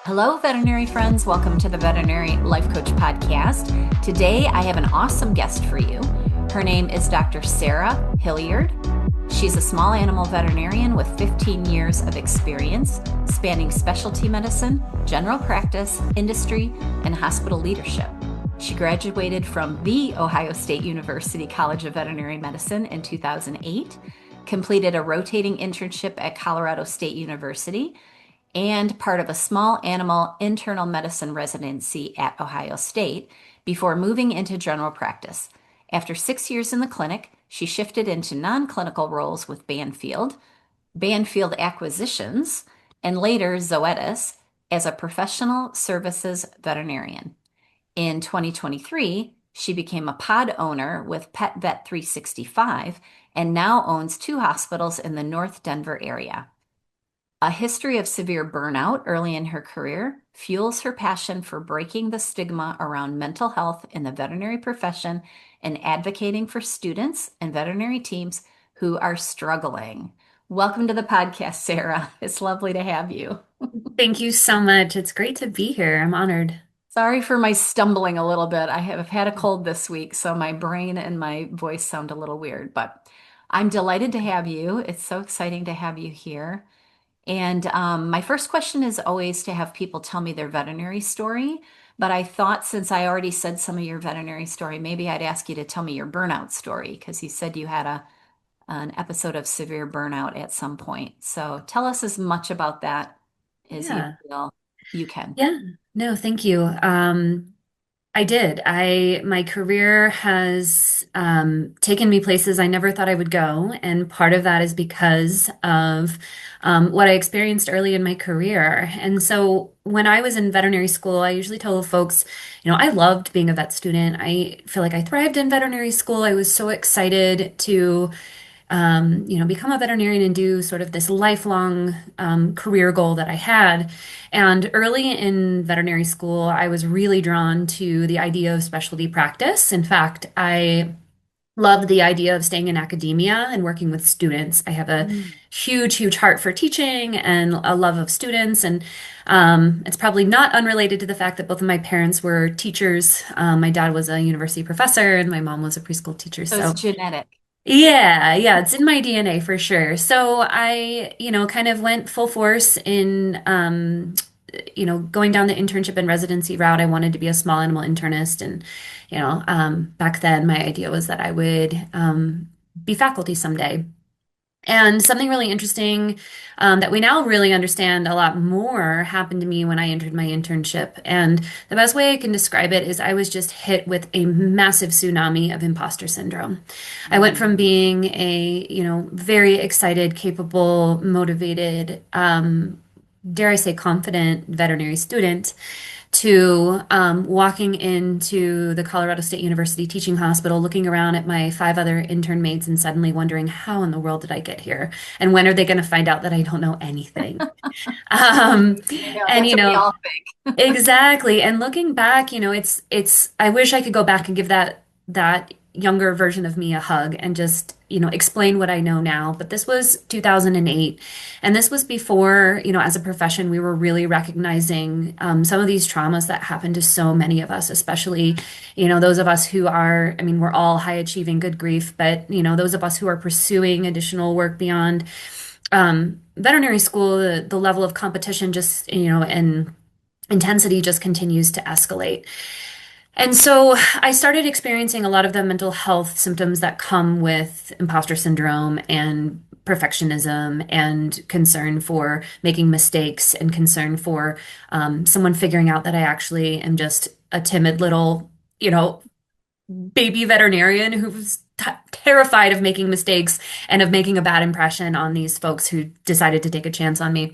Hello, veterinary friends. Welcome to the Veterinary Life Coach Podcast. Today, I have an awesome guest for you. Her name is Dr. Sara Hilliard. She's a small animal veterinarian with 15 years of experience spanning specialty medicine, general practice, industry, and hospital leadership. She graduated from The Ohio State University College of Veterinary Medicine in 2008, completed a rotating internship at Colorado State University, and part of a small animal internal medicine residency at Ohio State before moving into general practice. After 6 years in the clinic, she shifted into non-clinical roles with Banfield, Banfield Acquisitions, and later Zoetis as a professional services veterinarian. In 2023, she became a pod owner with Pet Vet 365 and now owns two hospitals in the North Denver area. A history of severe burnout early in her career fuels her passion for breaking the stigma around mental health in the veterinary profession and advocating for students and veterinary teams who are struggling. Welcome to the podcast, Sara. It's lovely to have you. Thank you so much. It's great to be here. I'm honored. Sorry for my stumbling a little bit. I have had a cold this week, so my brain and my voice sound a little weird, but I'm delighted to have you. It's so exciting to have you here. And my first question is always to have people tell me their veterinary story. But I thought since I already said some of your veterinary story, maybe I'd ask you to tell me your burnout story because you said you had an episode of severe burnout at some point. So tell us as much about that as you Yeah. feel you can. Yeah. No, thank you. I did. My career has taken me places I never thought I would go, and part of that is because of what I experienced early in my career. And so when I was in veterinary school, I usually tell folks, I loved being a vet student. I feel like I thrived in veterinary school. I was so excited to become a veterinarian and do sort of this lifelong career goal that I had. And early in veterinary school, I was really drawn to the idea of specialty practice. In fact, I loved the idea of staying in academia and working with students. I have a Mm. huge, huge heart for teaching and a love of students. And it's probably not unrelated to the fact that both of my parents were teachers. My dad was a university professor and my mom was a preschool teacher. So it's So genetic. yeah, it's in my DNA for sure. So I, kind of went full force in, going down the internship and residency route. I wanted to be a small animal internist. And, back then my idea was that I would, be faculty someday. And something really interesting that we now really understand a lot more happened to me when I entered my internship. And the best way I can describe it is I was just hit with a massive tsunami of imposter syndrome. I went from Mm. being a, very excited, capable, motivated, dare I say, confident veterinary student to walking into the Colorado State University Teaching Hospital, looking around at my five other intern mates and suddenly wondering, how in the world did I get here? And when are they going to find out that I don't know anything? Um, I know, and, that's what we all think. exactly. And looking back, I wish I could go back and give that younger version of me a hug and just, explain what I know now. But this was 2008. And this was before, as a profession, we were really recognizing some of these traumas that happen to so many of us, especially, those of us who are, I mean, we're all high achieving, good grief, but, those of us who are pursuing additional work beyond veterinary school, the level of competition just, and intensity just continues to escalate. And so I started experiencing a lot of the mental health symptoms that come with imposter syndrome and perfectionism and concern for making mistakes and concern for someone figuring out that I actually am just a timid little, baby veterinarian who's terrified of making mistakes and of making a bad impression on these folks who decided to take a chance on me.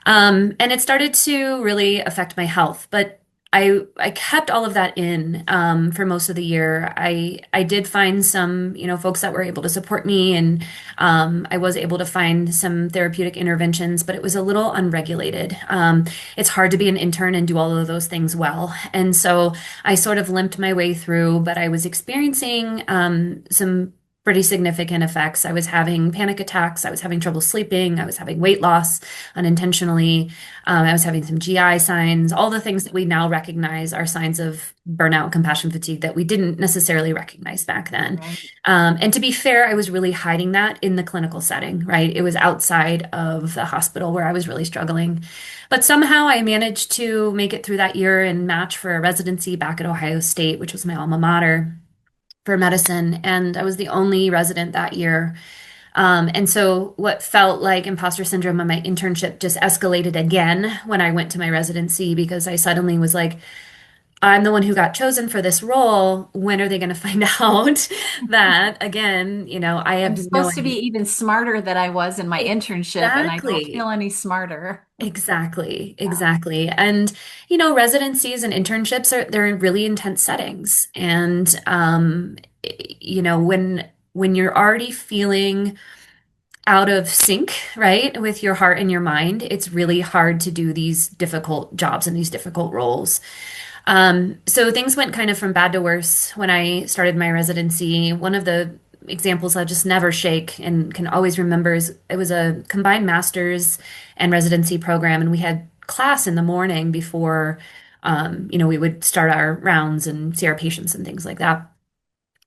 And it started to really affect my health, but I kept all of that in for most of the year. I did find some, folks that were able to support me, and I was able to find some therapeutic interventions, but it was a little unregulated. It's hard to be an intern and do all of those things well, and so I sort of limped my way through. But I was experiencing some pretty significant effects. I was having panic attacks. I was having trouble sleeping. I was having weight loss unintentionally. I was having some GI signs, all the things that we now recognize are signs of burnout, compassion fatigue that we didn't necessarily recognize back then. Right. And to be fair, I was really hiding that in the clinical setting, right? It was outside of the hospital where I was really struggling. But somehow I managed to make it through that year and match for a residency back at Ohio State, which was my alma mater for medicine, and I was the only resident that year. And so what felt like imposter syndrome on my internship just escalated again when I went to my residency because I suddenly was like, I'm the one who got chosen for this role. When are they going to find out that again, I I'm have no supposed to be idea. even smarter than I was in my internship, and I don't feel Exactly. any smarter. Exactly, Yeah. exactly. And residencies and internships they're in really intense settings. And when you're already feeling out of sync, right, with your heart and your mind, it's really hard to do these difficult jobs and these difficult roles. So things went kind of from bad to worse when I started my residency. One of the examples I just never shake and can always remember is it was a combined master's and residency program, and we had class in the morning before, we would start our rounds and see our patients and things like that.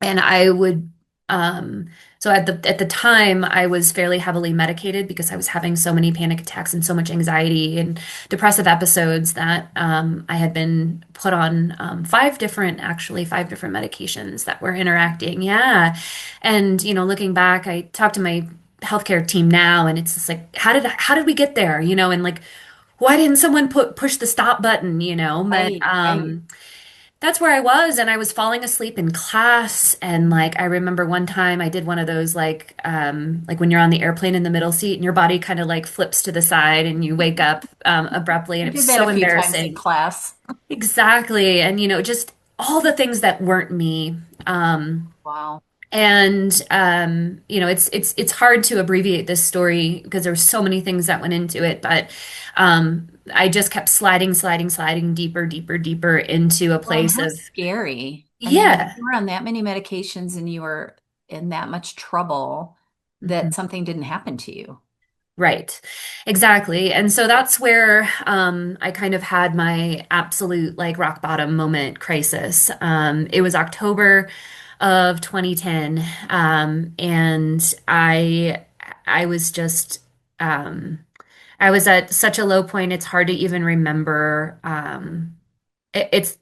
And I would so at the time I was fairly heavily medicated because I was having so many panic attacks and so much anxiety and depressive episodes that I had been put on five different medications that were interacting. Yeah. And looking back, I talked to my healthcare team now and it's just like how did we get there? And like why didn't someone push the stop button, But Right, right. that's where I was, and I was falling asleep in class. And like I remember one time I did one of those like when you're on the airplane in the middle seat and your body kind of like flips to the side and you wake up abruptly, I and it was did that a so few times in embarrassing. class. Exactly. And just all the things that weren't me. Wow. And it's hard to abbreviate this story because there's so many things that went into it, but I just kept sliding deeper, deeper, deeper into a Well, and place how of scary. I mean, if yeah. you were on that many medications and you were in that much trouble, that Mhm. something didn't happen to you. Right. Exactly. And so that's where I kind of had my absolute like rock bottom moment crisis. It was October of 2010. And I was just I was at such a low point, it's hard to even remember. It's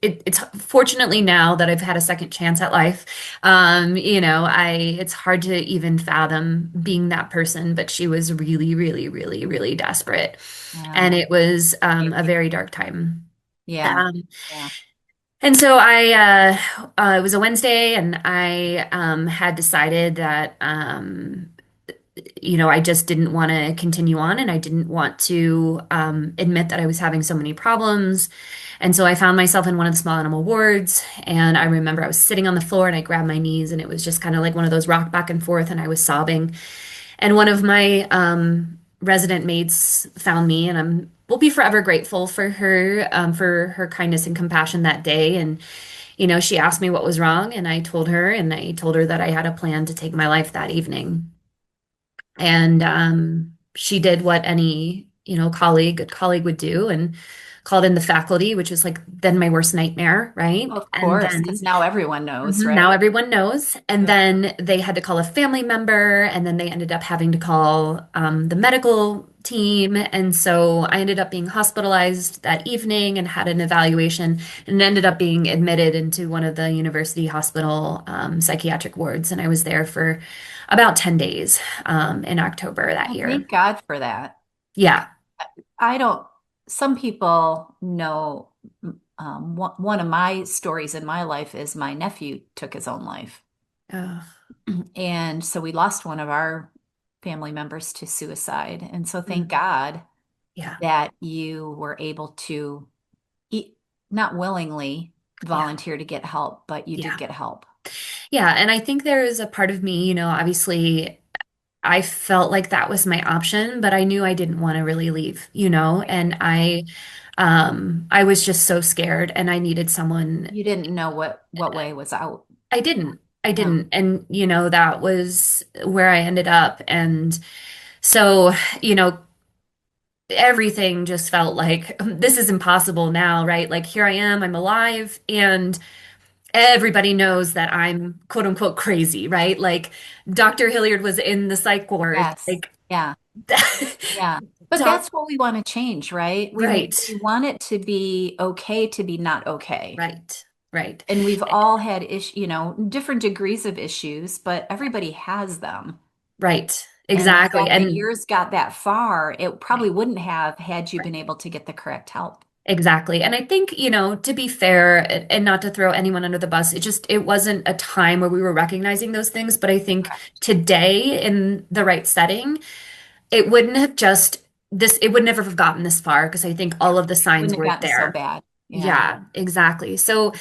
fortunately now that I've had a second chance at life. It's hard to even fathom being that person, but she was really, really, really, really desperate, and Yeah. it was a Maybe. very dark time. Yeah. Um, Yeah. and so it was a Wednesday, and I had decided that I just didn't want to continue on and I didn't want to admit that I was having so many problems. And so I found myself in one of the small animal wards. And I remember I was sitting on the floor and I grabbed my knees and it was just kind of like one of those rock back and forth and I was sobbing. And one of my resident maids found me and will be forever grateful for her kindness and compassion that day. And, she asked me what was wrong and I told her that I had a plan to take my life that evening. And she did what any, good colleague would do and called in the faculty, which was like then my worst nightmare, right? Of And course, because then now everyone knows, now right? everyone knows. And Yeah. then they had to call a family member, and then they ended up having to call the medical team. And so I ended up being hospitalized that evening and had an evaluation and ended up being admitted into one of the university hospital psychiatric wards. And I was there for about 10 days in October that Well, year. thank God for that. Yeah. I don't, some people know, one of my stories in my life is my nephew took his own life. Oh, And so we lost one of our family members to suicide. And so thank mm, God yeah. that you were able to, not willingly Yeah. volunteer to get help, but you did Yeah. get help. Yeah. And I think there is a part of me, obviously I felt like that was my option, but I knew I didn't want to really leave, Right. and Right. I was just so scared and I needed someone. You didn't know what way was out. I didn't. I No. didn't. And, that was where I ended up. And so, you know, everything just felt like this is impossible now, right? Like here I am, I'm alive, and everybody knows that I'm quote unquote crazy, right? Like Dr. Hilliard was in the psych ward, Yes. like Yeah. Yeah. But talk, that's what we want to change, right? We right, want it to be okay to be not okay. right, right, And we've all had different degrees of issues, but everybody has them. right, And the exactly. fact that And yours got that far, it probably right, wouldn't have had you right. been able to get the correct help. Exactly. And I think, to be fair and not to throw anyone under the bus, it wasn't a time where we were recognizing those things. But I think Correct. today in the right setting, it wouldn't have it would never have gotten this far because I think all Yeah. of the signs Wouldn't have were gotten so there. bad. Yeah. Yeah, exactly. So,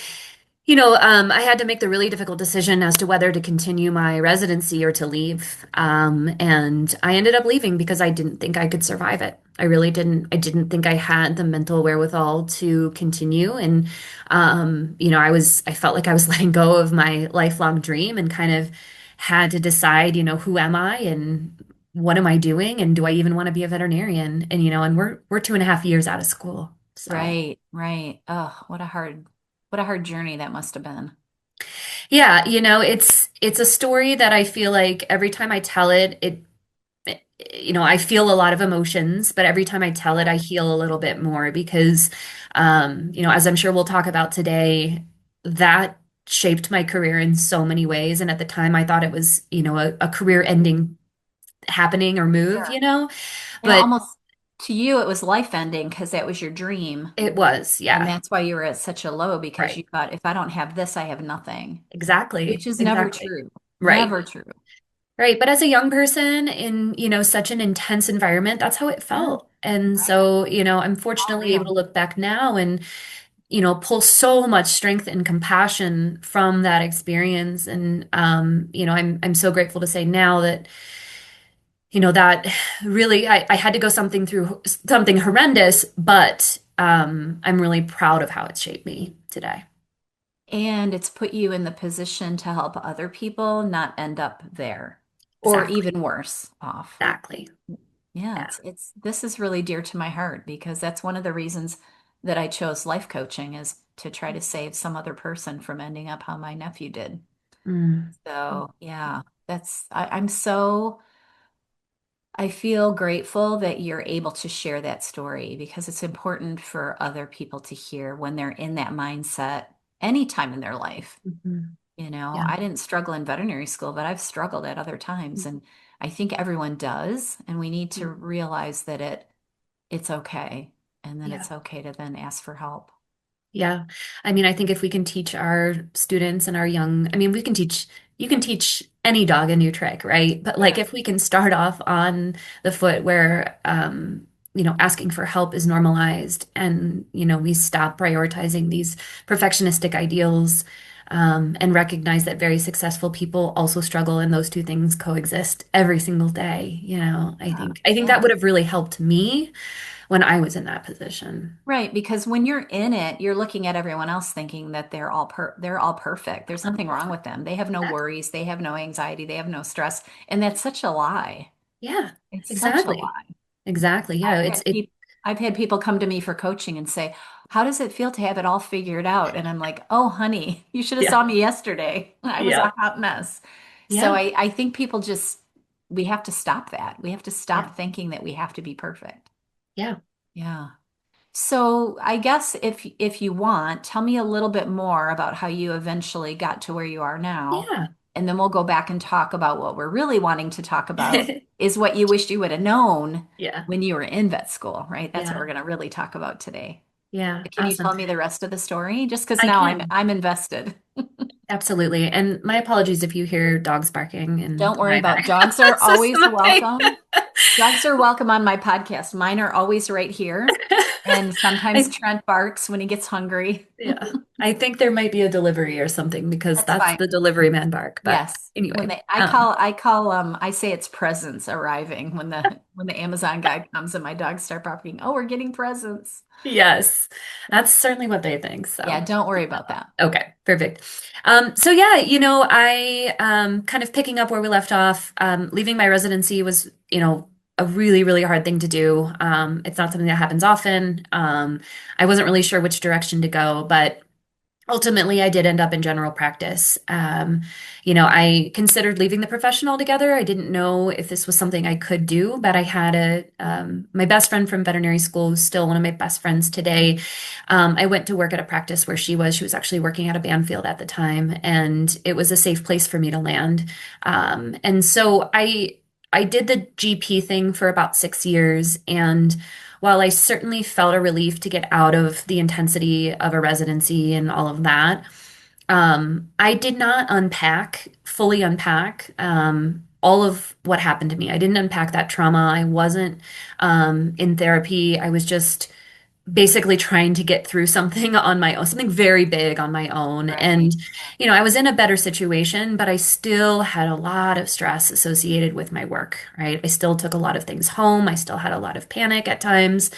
I had to make the really difficult decision as to whether to continue my residency or to leave. And I ended up leaving because I didn't think I could survive it. I really didn't. I didn't think I had the mental wherewithal to continue. And, I felt like I was letting go of my lifelong dream and kind of had to decide, who am I and what am I doing? And do I even want to be a veterinarian? And we're 2.5 years out of school. So. Right, right. Oh, what a hard journey that must have been. Yeah, it's a story that I feel like every time I tell I feel a lot of emotions, but every time I tell it, I heal a little bit more because, as I'm sure we'll talk about today, that shaped my career in so many ways. And at the time, I thought it was, a career-ending happening or move, Sure. And but almost to you, it was life ending because that was your dream. it was, And yeah, that's why you were at such a low because right, you thought, if I don't have this, I have nothing, which exactly, is never exactly, true. right. Never true. Right. But as a young person in, such an intense environment, that's how it Yeah, felt. And right. so, I'm All fortunately able to real. look back now and, pull so much strength and compassion from that experience. And, I'm so grateful to say now that, that really I had to go something through something horrendous, but I'm really proud of how it shaped me today. And it's put you in the position to help other people not end up there or Exactly. even worse off. Exactly. Yeah, Yeah. it's this is really dear to my heart because that's one of the reasons that I chose life coaching is to try to save some other person from ending up how my nephew did. Mm. So, yeah, I'm so I feel grateful that you're able to share that story because it's important for other people to hear when they're in that mindset anytime in their life. Mhm. Yeah. I didn't struggle in veterinary school, but I've struggled at other times. And I think everyone does. And we need to realize that it's okay. And then Yeah. it's okay to then ask for help. Yeah. I mean, I think if we can teach our students and our young, I mean, you can teach any dog a new trick, right? But like Sure. if we can start off on the foot where, asking for help is normalized and, we stop prioritizing these perfectionistic ideals, and recognize that very successful people also struggle and those two things coexist every single day. Yeah. I think that Yeah. would have really helped me when I was in that position. Right, because when you're in it, you're looking at everyone else thinking that they're all perfect. There's nothing wrong with them. They have no Exactly. worries, they have no anxiety, they have no stress, and that's such a lie. Yeah, It's such a exactly. lie. Exactly. Yeah, I've it's had it people I've had people come to me for coaching and say, "How does it feel to have it all figured out?" And I'm like, "Oh, honey, you should have yeah. saw me yesterday. I was Yeah. a hot mess." So Yeah. I think people just we have to stop that. We have to Yeah. stop thinking that we have to be perfect. Yeah. Yeah. So I guess if you want, tell me a little bit more about how you eventually got to where you are now, Yeah. and then we'll go back and talk about what we're really wanting to talk about is what you wished you would have known Yeah. when you were in vet school, right? That's what Yeah. we're going to really talk about today. Yeah. Can you Awesome. tell me the rest of the story? Just because I now can. I'm invested. Absolutely. And my apologies if you hear dogs barking in Don't worry my about back. dogs are So always sorry. welcome. Dogs are welcome on my podcast. Mine are always right here. And sometimes I Trent barks when he gets hungry. yeah. I think there might be a delivery or something because That's that's fine. the delivery man bark. But Yes. When anyway, they I say it's presents arriving when the Amazon guy comes and my dogs start barking, "Oh, we're getting presents." Yes, that's certainly what they think. Yeah, So, don't worry about that. okay, perfect. So yeah, I kind of picking up where we left off. Leaving my residency was, a really, really hard thing to do. It's not something that happens often. I wasn't really sure which direction to go, but ultimately, I did end up in general practice. I considered leaving the profession altogether. I didn't know if this was something I could do, but I had my best friend from veterinary school, who's still one of my best friends today. I went to work at a practice where she was. She was actually working at a Banfield at the time, and it was a safe place for me to land. And so I did the GP thing for about 6 years, and while I certainly felt a relief to get out of the intensity of a residency and all of that, I did not fully unpack, all of what happened to me. I didn't unpack that trauma. I wasn't in therapy. I was just basically trying to get through something on my own, something very big on my own. And, Right. I was in a better situation, but I still had a lot of stress associated with my work, right? I still took a lot of things home. I still had a lot of panic at times,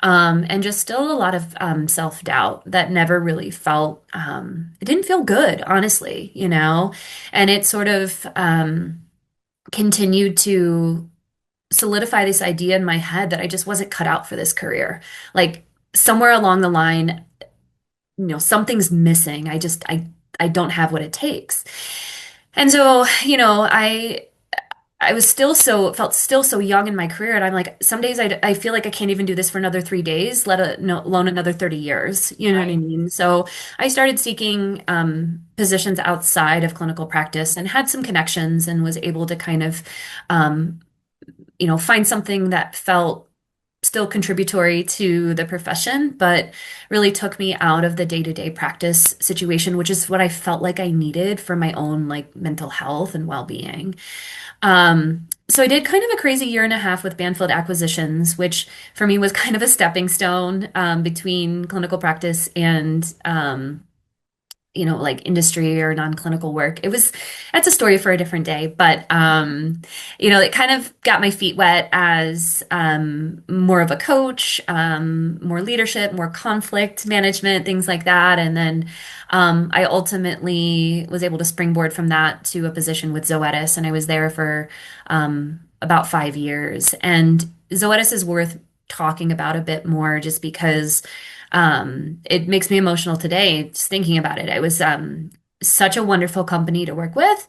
and just still a lot of self-doubt that never really it didn't feel good, honestly, and it sort of continued to solidify this idea in my head that I just wasn't cut out for this career. Like somewhere along the line, something's missing. I don't have what it takes. And so, I was still felt still so young in my career. And I'm like, some days I feel like I can't even do this for another 3 days, no, alone another 30 years. You know what I Right. mean? So I started seeking positions outside of clinical practice and had some connections and was able to kind of, um, find something that felt still contributory to the profession, but really took me out of the day-to-day practice situation, which is what I felt like I needed for my own like mental health and well-being. So I did kind of a crazy year and a half with Banfield acquisitions, which for me was kind of a stepping stone between clinical practice and like industry or non-clinical work. That's a story for a different day, but it kind of got my feet wet as more of a coach, more leadership, more conflict management, things like that. And then I ultimately was able to springboard from that to a position with Zoetis, and I was there for about 5 years. And Zoetis is worth talking about a bit more just because it makes me emotional today just thinking about it. It was such a wonderful company to work with.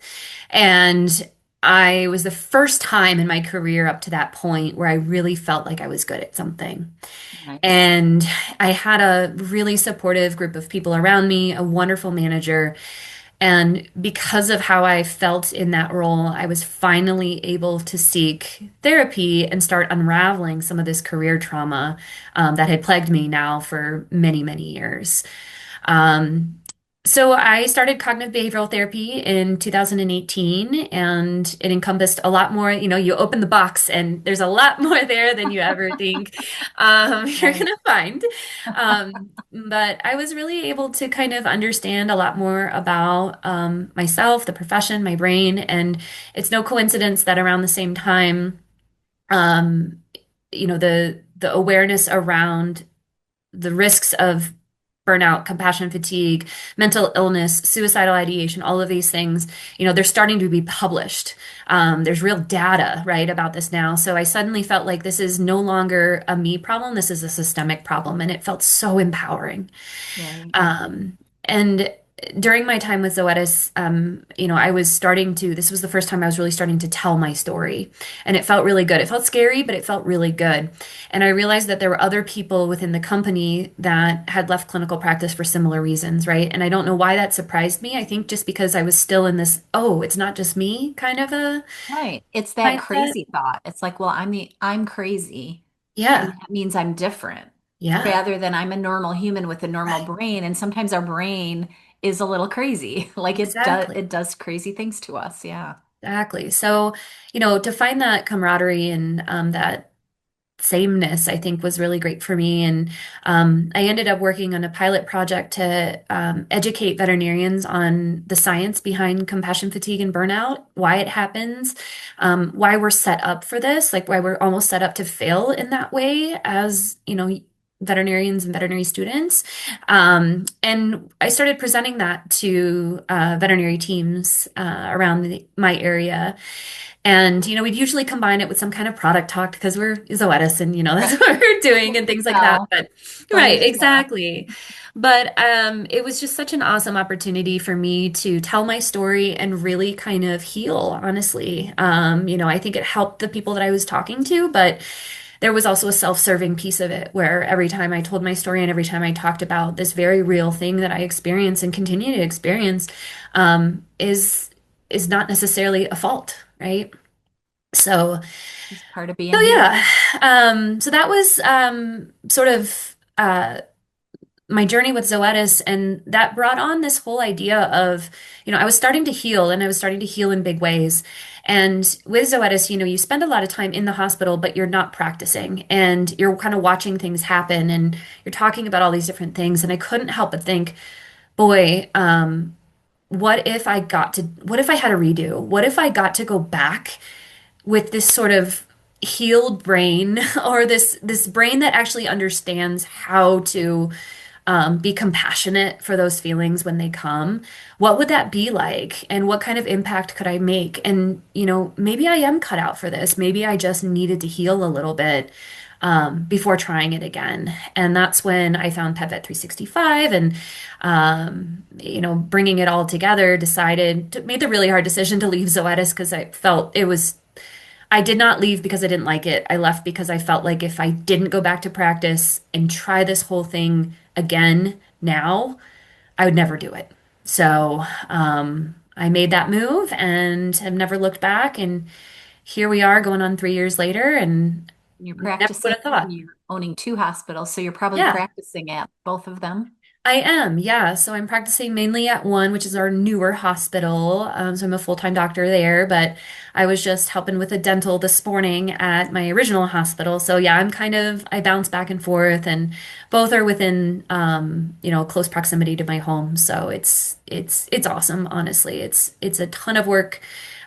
And I was the first time in my career up to that point where I really felt like I was good at something. Nice. And I had a really supportive group of people around me, a wonderful manager. And because of how I felt in that role, I was finally able to seek therapy and start unraveling some of this career trauma that had plagued me now for many, many years. Um, so I started cognitive behavioral therapy in 2018, and it encompassed a lot more. You open the box and there's a lot more there than you ever think you're Right. gonna find. But I was really able to kind of understand a lot more about myself, the profession, my brain, and it's no coincidence that around the same time, um, the awareness around the risks of burnout, compassion fatigue, mental illness, suicidal ideation, all of these things, they're starting to be published. There's real data, right, about this now. So I suddenly felt like this is no longer a me problem. This is a systemic problem. And it felt so empowering. Right. And during my time with Zoetis, this was the first time I was really starting to tell my story. And it felt really good. It felt scary, but it felt really good. And I realized that there were other people within the company that had left clinical practice for similar reasons, right? And I don't know why that surprised me. I think just because I was still in this, oh, it's not just me kind of a Right. It's that mindset. crazy thought. It's like, well, I'm crazy, and Yeah. that means I'm different Yeah. rather than I'm a normal human with a normal Right. brain. And sometimes our brain is a little crazy. Like Exactly. it does crazy things to us. Yeah. Exactly. So, to find that camaraderie and that sameness, I think was really great for me. And I ended up working on a pilot project to educate veterinarians on the science behind compassion fatigue and burnout, why it happens, why we're set up for this, like why we're almost set up to fail in that way as, veterinarians and veterinary students. And I started presenting that to veterinary teams around my area. And, we'd usually combine it with some kind of product talk because we're Zoetis and, that's Right. what we're doing and Only things like that. sell. But, Only right, sell. exactly. But it was just such an awesome opportunity for me to tell my story and really kind of heal, honestly. I think it helped the people that I was talking to, but there was also a self-serving piece of it where every time I told my story and every time I talked about this very real thing that I experience and continue to experience, is not necessarily a fault, right? So, It's part of so being yeah, human. so that was sort of my journey with Zoetis, and that brought on this whole idea of, I was starting to heal and I was starting to heal in big ways. And with Zoetis, you spend a lot of time in the hospital, but you're not practicing and you're kind of watching things happen and you're talking about all these different things. And I couldn't help but think, boy, what if I had a redo? What if I got to go back with this sort of healed brain or this brain that actually understands how to be compassionate for those feelings when they come. What would that be like? And what kind of impact could I make? And, maybe I am cut out for this. Maybe I just needed to heal a little bit before trying it again. And that's when I found PetVet 365 and, bringing it all together, made the really hard decision to leave Zoetis because I felt I did not leave because I didn't like it. I left because I felt like if I didn't go back to practice and try this whole thing again now, I would never do it. So I made that move and have never looked back. And here we are going on 3 years later, and You're never would practicing have and thought. you're owning two hospitals, so you're probably Yeah. practicing at both of them. I am, yeah. So I'm practicing mainly at one, which is our newer hospital. So I'm a full-time doctor there, but I was just helping with a dental this morning at my original hospital. So yeah, I bounce back and forth, and both are within, close proximity to my home. So it's awesome, honestly. It's a ton of work.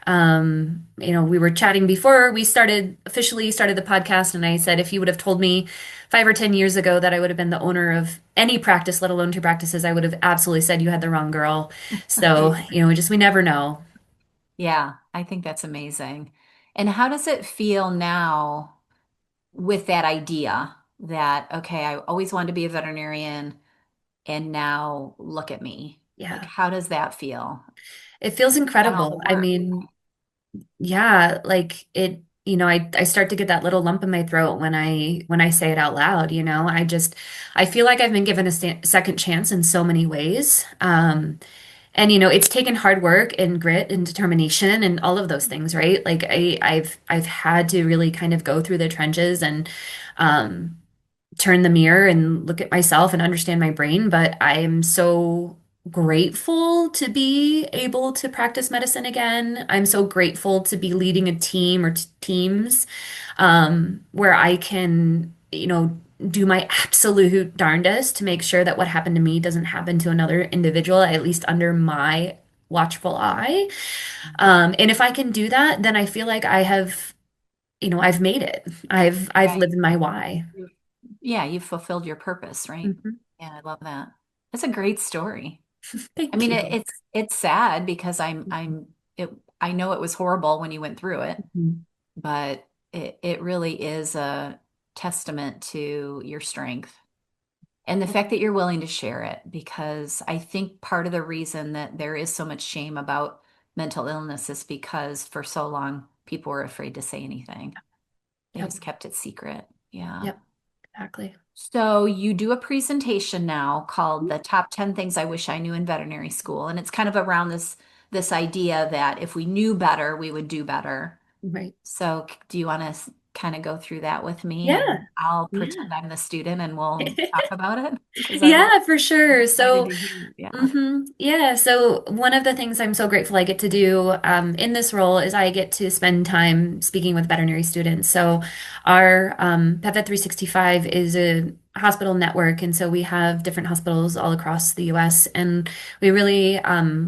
We were chatting before we officially started the podcast, and I said if you would have told me 5 or 10 years ago that I would have been the owner of any practice, let alone two practices, I would have absolutely said you had the wrong girl. So, we never know. Yeah, I think that's amazing. And how does it feel now with that idea that, okay, I always wanted to be a veterinarian and now look at me? Like, Yeah. how does that feel? It feels You've done all the incredible. I work. mean, yeah, like I start to get that little lump in my throat when I say it out loud, I feel like I've been given a second chance in so many ways. And it's taken hard work and grit and determination and all of those things, right? Like I've had to really kind of go through the trenches and um turn the mirror and look at myself and understand my brain, but I am so grateful to be able to practice medicine again. I'm so grateful to be leading a team or teams where I can, do my absolute darndest to make sure that what happened to me doesn't happen to another individual, at least under my watchful eye. And if I can do that, then I feel like I've made it. I've Right. lived my why. Yeah, you've fulfilled your purpose, right? Mhm. Yeah, I love that. That's a great story. I Thank mean, you. it's sad because Mhm. it I know it was horrible when you went through it, Mhm. but it really is a testament to your strength and the fact that you're willing to share it because I think part of the reason that there is so much shame about mental illness is because for so long people were afraid to say anything. They Yep. just kept it secret. Yeah. Yep. Exactly. So you do a presentation now called The Top 10 Things I Wish I Knew in Veterinary School. And it's kind of around this idea that if we knew better, we would do better. Right. So do you want to kind of go through that with me and Yeah. I'll Yeah. pretend I'm the student and we'll talk about it? Because Yeah, for I'm sure. excited So, to hear. Yeah. yeah. So one of the things I'm so grateful I get to do in this role is I get to spend time speaking with veterinary students. So our PetVet 365 is hospital network, and so we have different hospitals all across the US, and we really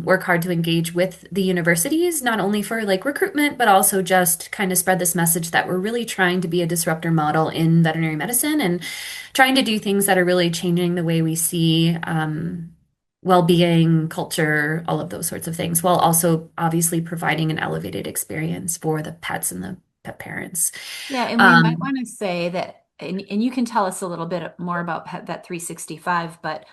work hard to engage with the universities, not only for like recruitment, but also just kind of spread this message that we're really trying to be a disruptor model in veterinary medicine and trying to do things that are really changing the way we see well-being, culture, all of those sorts of things, while also obviously providing an elevated experience for the pets and the pet parents. Yeah, and we might Um, want to say that, and you can tell us a little bit more about that 365, but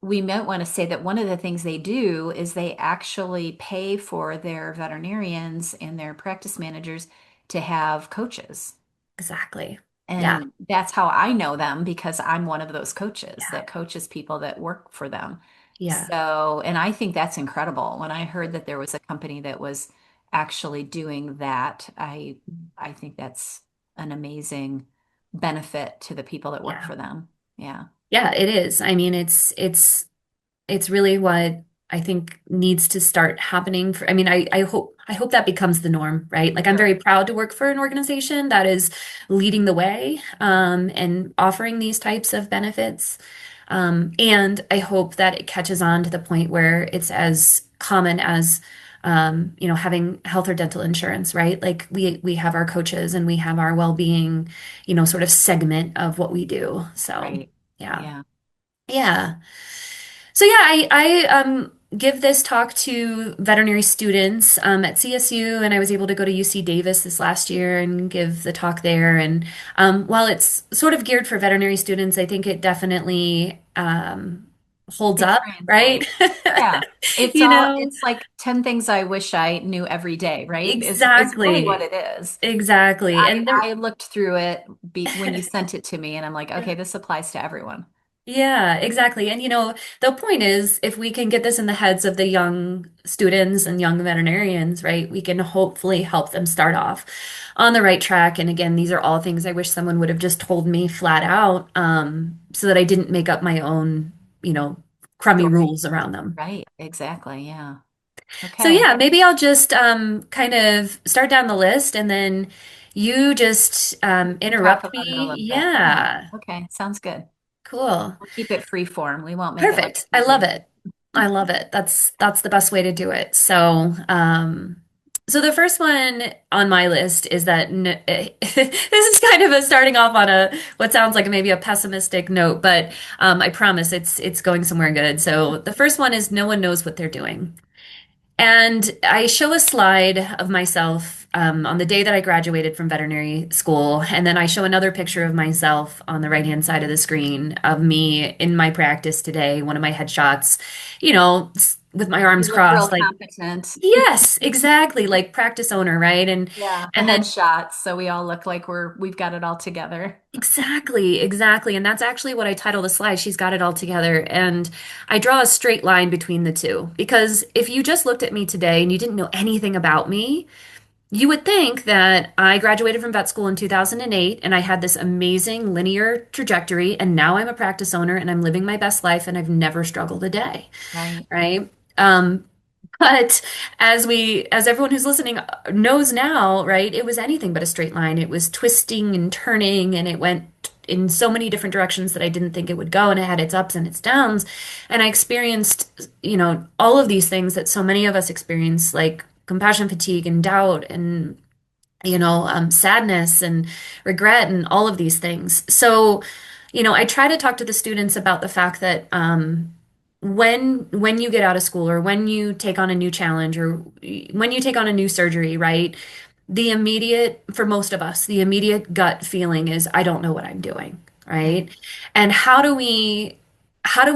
we might want to say that one of the things they do is they actually pay for their veterinarians and their practice managers to have coaches. exactly. Yeah. And that's how I know them because I'm one of those coaches Yeah. that coaches people that work for them. Yeah. So, and I think that's incredible. When I heard that there was a company that was actually doing that, I think that's an amazing benefit to the people that work Yeah. for them. Yeah. Yeah, it is. I mean, it's really what I think needs to start happening for, I mean, I hope that becomes the norm, right? Like I'm Sure. very proud to work for an organization that is leading the way and offering these types of benefits. And I hope that it catches on to the point where it's as common as having health or dental insurance, right? Like we have our coaches and we have our well-being, sort of segment of what we do. So, Right. yeah. Yeah. Yeah. So yeah, I give this talk to veterinary students at CSU, and I was able to go to UC Davis this last year and give the talk there. And while it's sort of geared for veterinary students, I think it definitely holds It up, right? translates. Yeah. You know, It's like 10 things I wish I knew every day, right? Is really what exactly, it is. exactly. And there, I looked through it when you sent it to me and I'm like, okay, this applies to everyone. yeah, exactly. And the point is, if we can get this in the heads of the young students and young veterinarians, right, we can hopefully help them start off on the right track. And again, these are all things I wish someone would have just told me flat out, so that I didn't make up my own, crummy Story. rules around them. Right. Exactly. Yeah. So Okay. yeah, maybe I'll just kind of start down the list and then you just We talk interrupt about it a me. little bit. Yeah. Yeah, Okay. Sounds good. cool. We'll keep it free form. We won't make it like Perfect. a I love debate. it. I love it. That's the best way to do it. So the first one on my list is that this is kind of a starting off on a what sounds like maybe a pessimistic note, but I promise it's going somewhere good. So the first one is no one knows what they're doing. And I show a slide of myself on the day that I graduated from veterinary school. And then I show another picture of myself on the right-hand side of the screen of me in my practice today, one of my headshots, with my arms You look crossed, real like, competent. yes, exactly, like practice owner, right? And Yeah. The and then headshots. So we all look like we've got it all together. exactly, exactly. And that's actually what I title the slide. She's got it all together. And I draw a straight line between the two because if you just looked at me today and you didn't know anything about me, you would think that I graduated from vet school in 2008 and I had this amazing linear trajectory, and now I'm a practice owner and I'm living my best life and I've never struggled a day, Right. right? But as everyone who's listening knows now, right, it was anything but a straight line. It was twisting and turning, and it went in so many different directions that I didn't think it would go, and it had its ups and its downs. And I experienced, all of these things that so many of us experience, like compassion fatigue and doubt and sadness and regret and all of these things. So, I try to talk to the students about the fact that when you get out of school or when you take on a new challenge or when you take on a new surgery, right? For most of us, the immediate gut feeling is, I don't know what I'm doing, Right. right? And how do we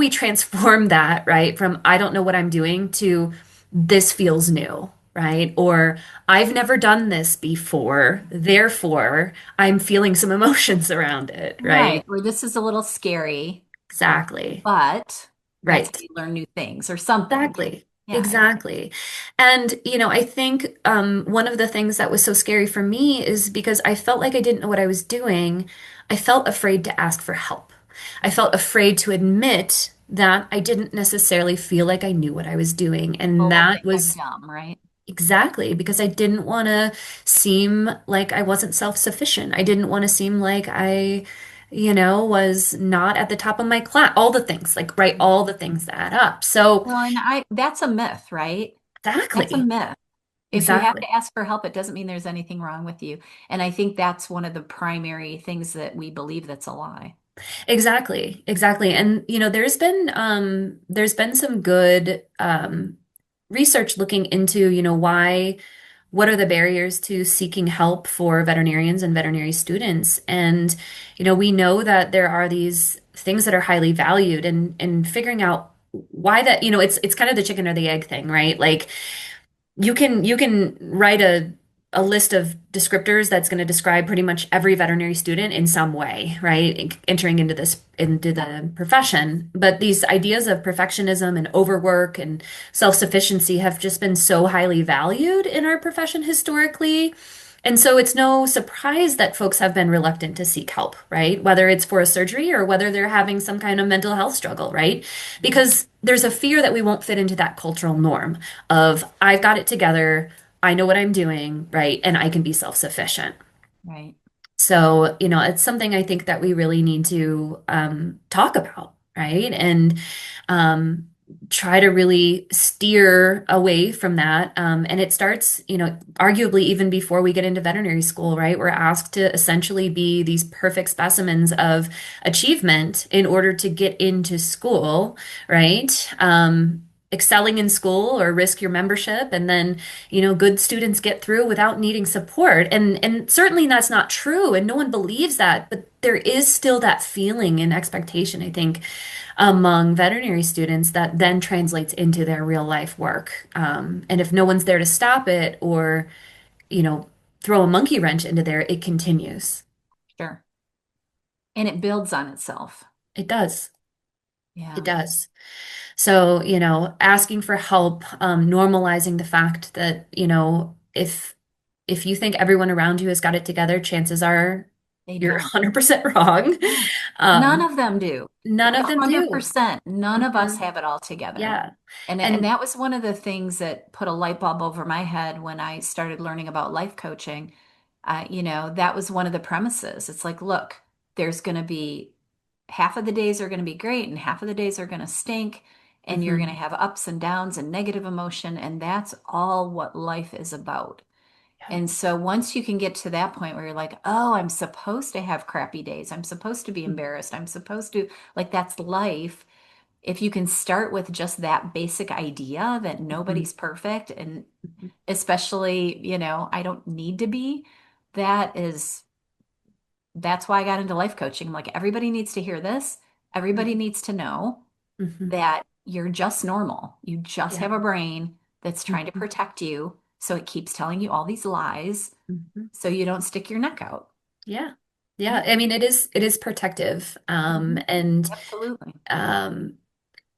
transform that, right? From I don't know what I'm doing to this feels new, right? Or I've never done this before, therefore I'm feeling some emotions around it, Right. right? Or this is a little scary, Exactly. but that's how Right. you learn new things or something. Exactly. Yeah. Exactly. And, I think one of the things that was so scary for me is because I felt like I didn't know what I was doing. I felt afraid to ask for help. I felt afraid to admit that I didn't necessarily feel like I knew what I was doing. And People will that think I'm was dumb, right? exactly because I didn't want to seem like I wasn't self-sufficient. I didn't want to seem like I was not at the top of my class. All the things, like, right, all the things that add up. So, Well, and that's a myth, right? That's a exactly, myth. If you have exactly. to ask for help, it doesn't mean there's anything wrong with you. And I think that's one of the primary things that we believe that's a lie. Exactly, exactly. And there's been some good research looking into, why what are the barriers to seeking help for veterinarians and veterinary students? And, we know that there are these things that are highly valued and figuring out why that, it's kind of the chicken or the egg thing, right? Like you can write a list of descriptors that's going to describe pretty much every veterinary student in some way, right? Entering into the profession. But these ideas of perfectionism and overwork and self-sufficiency have just been so highly valued in our profession historically. And so it's no surprise that folks have been reluctant to seek help, right? Whether it's for a surgery or whether they're having some kind of mental health struggle, right? Because there's a fear that we won't fit into that cultural norm of I've got it together, I know what I'm doing, right? And I can be self-sufficient. Right. So, it's something I think that we really need to talk about, right? And um, try to really steer away from that. And it starts, arguably even before we get into veterinary school, right? We're asked to essentially be these perfect specimens of achievement in order to get into school, right? Excelling in school or risk your membership, and then good students get through without needing support. And certainly that's not true, and no one believes that, but there is still that feeling and expectation, I think, among veterinary students that then translates into their real life work. And if no one's there to stop it or, you know, throw a monkey wrench into there, it continues. Sure. And it builds on itself. It does. It Yeah. does. So, asking for help, normalizing the fact that, if you think everyone around you has got it together, chances are They you're don't. 100% wrong. No. None Um, of them do. None Like of them do. 100%. None of us Mhm. have it all together. Yeah. And And that was one of the things that put a light bulb over my head when I started learning about life coaching. That was one of the premises. It's like, look, there's going to be half of the days are going to be great and half of the days are going to stink. And you're going to mhm. have ups and downs and negative emotion. And that's all what life is about. Yeah. And so once you can get to that point where you're like, oh, I'm supposed to have crappy days. I'm supposed to be embarrassed. I'm supposed to, like, that's life. If you can start with just that basic idea that Mhm. nobody's perfect, and Mhm. especially, I don't need to be, that is, that's why I got into life coaching. I'm like, everybody needs to hear this. Everybody Mhm. needs to know Mhm. that you're just normal. You just Yeah. have a brain that's trying to Mhm. protect you. So it keeps telling you all these lies Mhm. so you don't stick your neck out. Yeah. Yeah. Yeah. I mean, it is protective. Mhm. And Absolutely. um,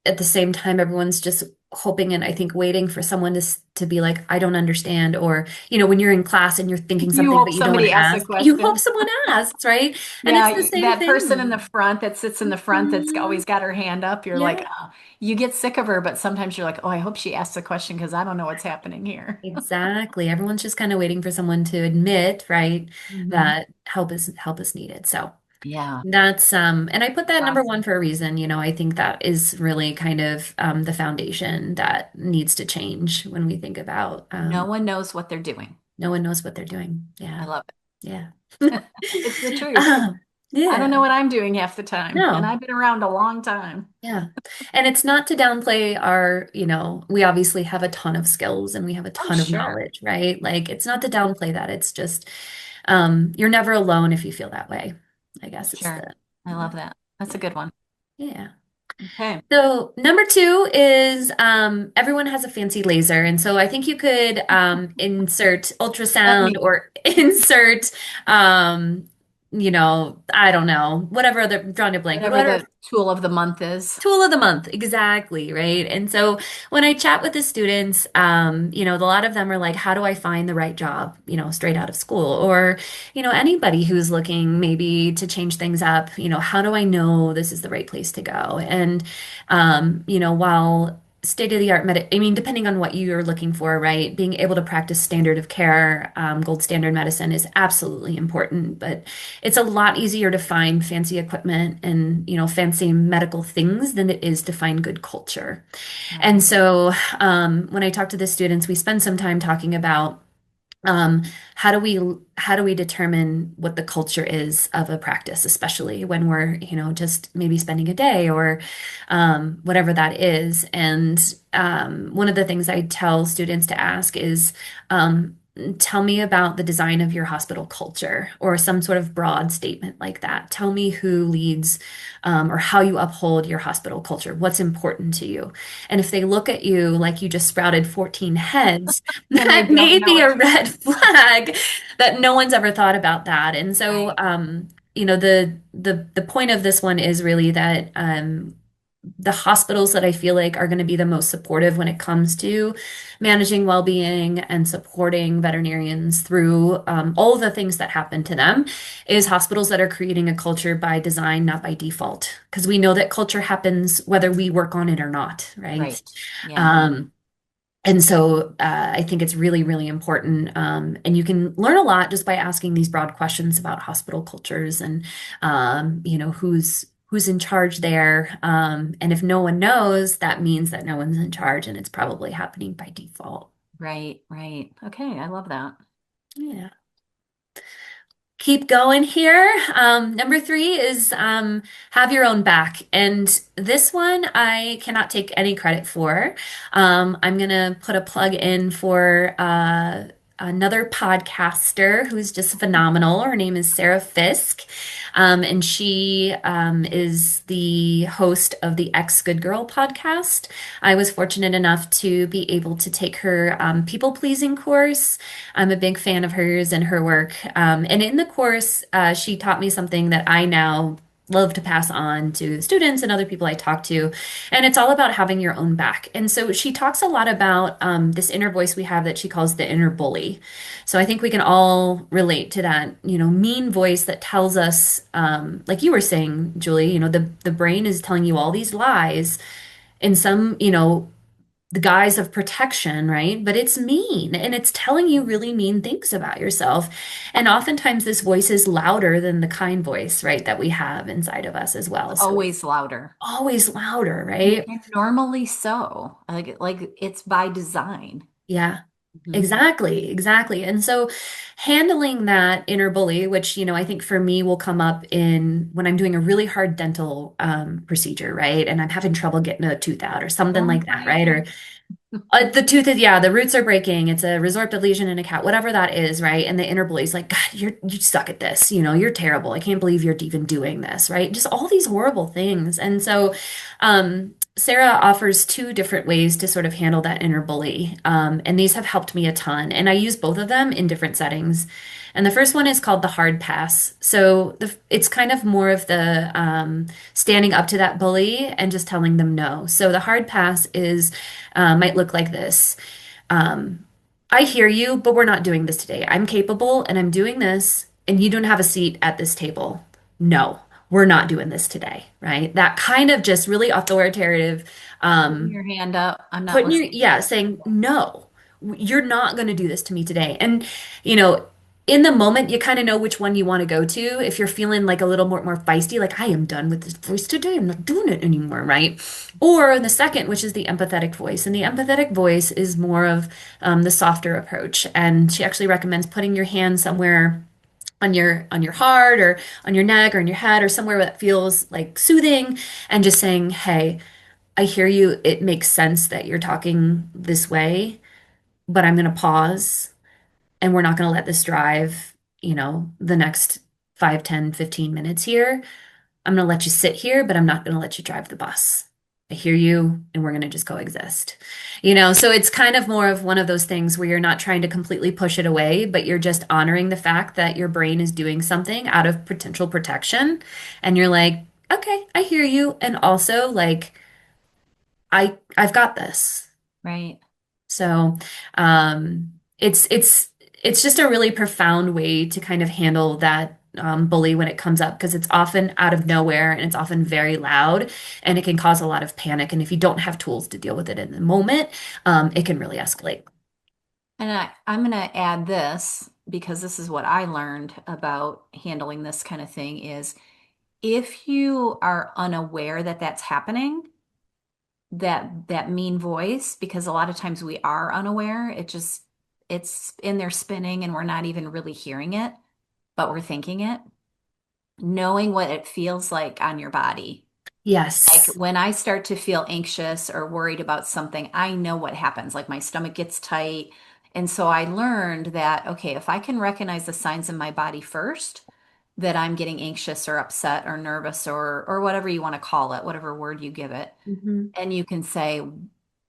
at the same time, everyone's just hoping and I think waiting for someone to be like, I don't understand. Or, when you're in class and you're thinking You something, hope but you don't want somebody to asks a ask, you hope question. someone asks, right? And it's the Yeah, same that person in the thing. front that sits in the front that's Mhm. always got her hand up, you're like, Yeah, oh, you get sick of her, but sometimes you're like, oh, I hope she asks a question because I don't know what's happening here. exactly. Everyone's just kind of waiting for someone to admit, right, Hmm. that help is needed. So Yeah, that's and I put that number one awesome. for a reason. I think that is really kind of the foundation that needs to change when we think about No one knows what they're doing. no one knows what they're doing. I Yeah. love Yeah. it. It's the truth. Um, I don't yeah. know what I'm doing half the time, and No. I've been around a long time. Yeah. And it's not to downplay we obviously have a ton of skills and we have a Oh, ton of sure. knowledge, right? Like it's not to downplay that. It's just you're never alone if you feel that way. I guess it's Sure. the I love that. That's a yeah. good one. Yeah. Okay. So number two is everyone has a fancy laser. And so I think you could insert Let ultrasound me, or insert I don't know, whatever other drawing a blank, but whatever whatever the tool of the month is. tool of the month, exactly, right? And so when I chat with the students, a lot of them are like, how do I find the right job, straight out of school? Or, anybody who's looking maybe to change things up, how do I know this is the right place to go? And, while state of the art I mean, depending on what you're looking for, right? Being able to practice standard of care, gold standard medicine is absolutely important, but it's a lot easier to find fancy equipment and, fancy medical things than it is to find good culture. And Right. so, when I talk to the students, we spend some time talking about um, how do we determine what the culture is of a practice, especially when we're, just maybe spending a day or whatever that is. And one of the things I tell students to ask is, tell me about the design of your hospital culture, or some sort of broad statement like that. Tell me who leads, or how you uphold your hospital culture. What's important to you? And if they look at you like you just sprouted 14 heads, And they that don't may know be what a to red flag that no one's ever thought about that. And so, Right. the point of this one is really that the hospitals that I feel like are going to be the most supportive when it comes to managing well-being and supporting veterinarians through all of the things that happen to them is hospitals that are creating a culture by design, not by default. Because we know that culture happens whether we work on it or not, right? Right. Yeah. Um, and so I think it's really, really important. And you can learn a lot just by asking these broad questions about hospital cultures and, who's in charge there. And if no one knows, that means that no one's in charge and it's probably happening by default. Right. Right. Okay. I love that. Yeah. Keep going here. Number three is have your own back. And this one I cannot take any credit for. I'm going to put a plug in for another podcaster who's just phenomenal. Her name is Sarah Fisk. And she is the host of the Ex Good Girl podcast. I was fortunate enough to be able to take her people pleasing course. I'm a big fan of hers and her work. And in the course, she taught me something that I now love to pass on to students and other people I talk to. And it's all about having your own back. And so she talks a lot about this inner voice we have that she calls the inner bully. So I think we can all relate to that, mean voice that tells us, like you were saying, Julie, the brain is telling you all these lies in some, the guise of protection, right? But it's mean and it's telling you really mean things about yourself. And oftentimes this voice is louder than the kind voice, right, that we have inside of us as well. So it's Always louder. always louder, And, right? and normally so. Like it's by design. Yeah. Mhm. Exactly, exactly. And so handling that inner bully, which, I think for me will come up in when I'm doing a really hard dental procedure, right? And I'm having trouble getting a tooth out or something Oh, like that, right? right. Or the tooth is, yeah, the roots are breaking. It's a resorptive lesion in a cat, whatever that is, right? And the inner bully's like, God, you suck at this. You're terrible. I can't believe you're even doing this, right? Just all these horrible things. And so, Sarah offers two different ways to sort of handle that inner bully. And these have helped me a ton. And I use both of them in different settings. And the first one is called the hard pass. So it's kind of more of the standing up to that bully and just telling them no. So the hard pass is might look like this. Um, I hear you, but we're not doing this today. I'm capable and I'm doing this, and you don't have a seat at this table. No, we're not doing this today, right? That kind of just really authoritative, Putting um, your hand up. I'm not putting your, listening to yeah, you. saying, no, you're not going to do this to me today. And, you know, in the moment, you kind of know which one you want to go to. If you're feeling like a little more feisty, like, I am done with this voice today, I'm not doing it anymore, right? Or the second, which is the empathetic voice. And the empathetic voice is more of the softer approach. And she actually recommends putting your hand somewhere on your heart or on your neck or in your head or somewhere that feels like soothing and just saying, hey, I hear you. It makes sense that you're talking this way, but I'm going to pause and we're not going to let this drive, the next 5, 10, 15 minutes here. I'm going to let you sit here, but I'm not going to let you drive the bus. I hear you, and we're going to just coexist. So it's kind of more of one of those things where you're not trying to completely push it away, but you're just honoring the fact that your brain is doing something out of potential protection. And you're like, okay, I hear you. And also like, I've got this. Right. So it's just a really profound way to kind of handle that bully when it comes up because it's often out of nowhere and it's often very loud and it can cause a lot of panic. And if you don't have tools to deal with it in the moment, it can really escalate. And I'm going to add this because this is what I learned about handling this kind of thing is if you are unaware that that's happening, that mean voice, because a lot of times we are unaware, it's in there spinning and we're not even really hearing it, but we're thinking it. Knowing what it feels like on your body. Like Yes. when I start to feel anxious or worried about something, I know what happens. Like my stomach gets tight. And so I learned that, okay, if I can recognize the signs in my body first, that I'm getting anxious or upset or nervous or whatever you want to call it, whatever word you give it, Hmm. and you can say,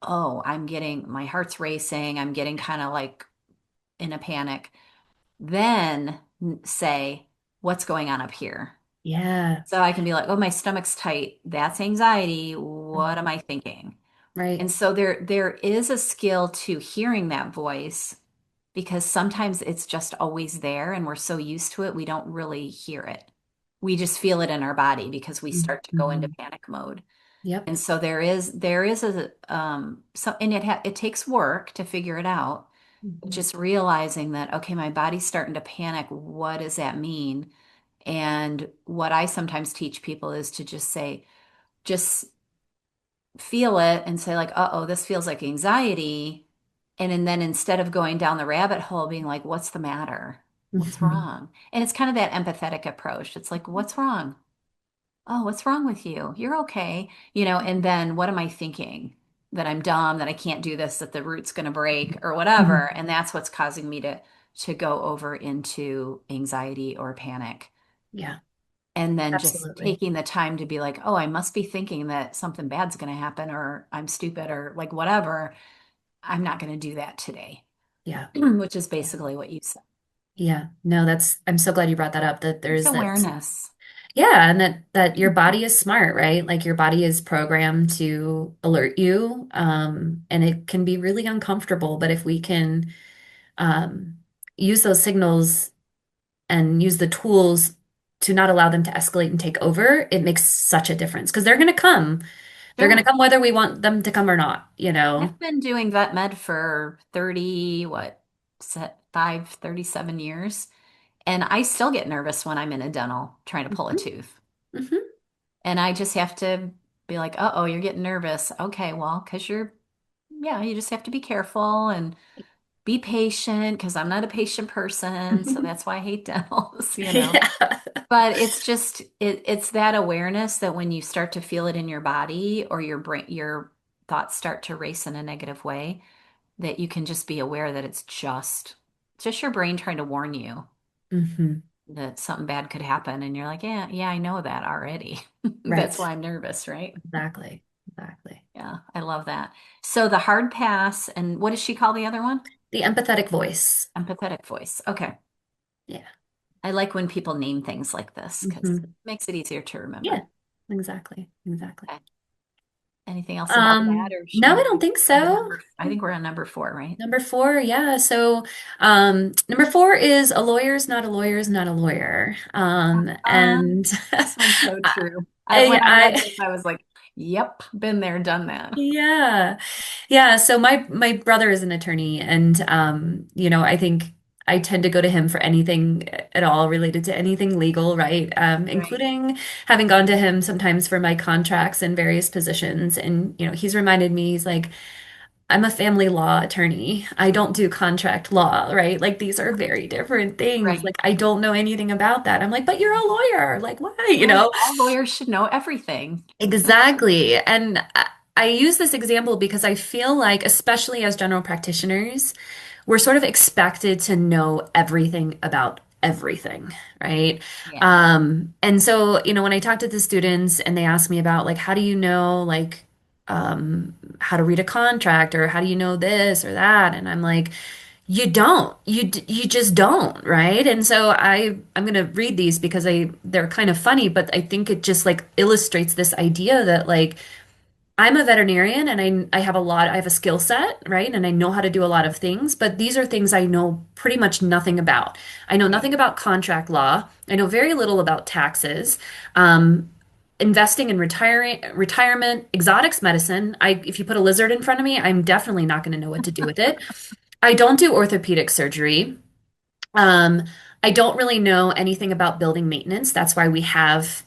"Oh, I'm getting my heart's racing. I'm getting kind of like in a panic." Then say, "What's going on up here?" Yeah. So I can be like, oh, my stomach's tight. That's anxiety. What am Mhm. I thinking? Right. And so there is a skill to hearing that voice because sometimes it's just always there and we're so used to it, we don't really hear it. We just feel it in our body because we start to go into Hmm. panic mode. Yep. And so there is a so and it takes work to figure it out. But Hmm. just realizing that, okay, my body's starting to panic. What does that mean? And what I sometimes teach people is to just say, just feel it and say, like, uh-oh, this feels like anxiety. And then instead of going down the rabbit hole, being like, what's the matter? What's Hmm. wrong? And it's kind of that empathetic approach. It's like, what's wrong? Oh, what's wrong with you? You're okay. And then what am I thinking? That I'm dumb, that I can't do this, that the root's going to break or whatever. Hmm. And that's what's causing me to go over into anxiety or panic. Yeah, And then just absolutely. taking the time to be like, oh, I must be thinking that something bad's going to happen or I'm stupid or like whatever. I'm not going to do that today, Yeah. which is Yeah. basically what you said. Yeah. No, I'm so glad you brought that up that It's there's that. awareness. Yeah, and that your body is smart, right? Like your body is programmed to alert you, and it can be really uncomfortable, but if we can um, use those signals and use the tools to not allow them to escalate and take over, it makes such a difference because they're going to come. They're going to Sure. come whether we want them to come or not, you know? I've been doing vet med for 30, what, 37 years. And I still get nervous when I'm in a dental trying to pull a Mhm. tooth. Mhm. And I just have to be like, uh-oh, you're getting nervous. Okay, well, yeah, you just have to be careful and be patient because I'm not a patient person. So that's why I hate dentals. Yeah. But it's that awareness that when you start to feel it in your body or your brain, your thoughts start to race in a negative way, that you can just be aware that it's just your brain trying to warn you Hmm. that something bad could happen. And you're like, yeah, yeah, I know that already. That's Right. why I'm nervous, right? Exactly. Exactly. Yeah, I love that. So the hard pass, and what does she call the other one? The empathetic voice. Empathetic voice. Okay. Yeah. I like when people name things like this because it Hmm. makes it easier to Yeah. remember. Exactly. Exactly. Okay. Anything else about that, or should No, we I move don't think on to so. I think we're on number four, right? Number four, yeah. So, number four is a lawyer's not a lawyer's not a lawyer. And This one's so true. When I read I this, I was like, yep, been there, done that. yeah. Yeah, so my brother is an attorney and I think I tend to go to him for anything at all related to anything legal, right? Right, Including having gone to him sometimes for my contracts in various positions. And, he's reminded me, he's like, I'm a family law attorney. I don't do contract law, right? Like these are very different things. right, Like I don't know anything about that. I'm like, but you're a lawyer. Like, why? right. All lawyers should know everything. Exactly. And I use this example because I feel like, especially as general practitioners, we're sort of expected to know everything about everything, right? Yeah, And so, when I talk to the students and they ask me about like, how do you know like how to read a contract or how do you know this or that? And I'm like, you don't. You just don't, right? And so I'm gonna read these because they're kind of funny, but I think it just like illustrates this idea that like I'm a veterinarian and I have a skill set, right? And I know how to do a lot of things, but these are things I know pretty much nothing about. I know Right. nothing about contract law. I know very little about taxes. Um, Investing in retirement, exotics medicine. If you put a lizard in front of me, I'm definitely not going to know what to do with it. I don't do orthopedic surgery. Um, I don't really know anything about building maintenance. That's why we have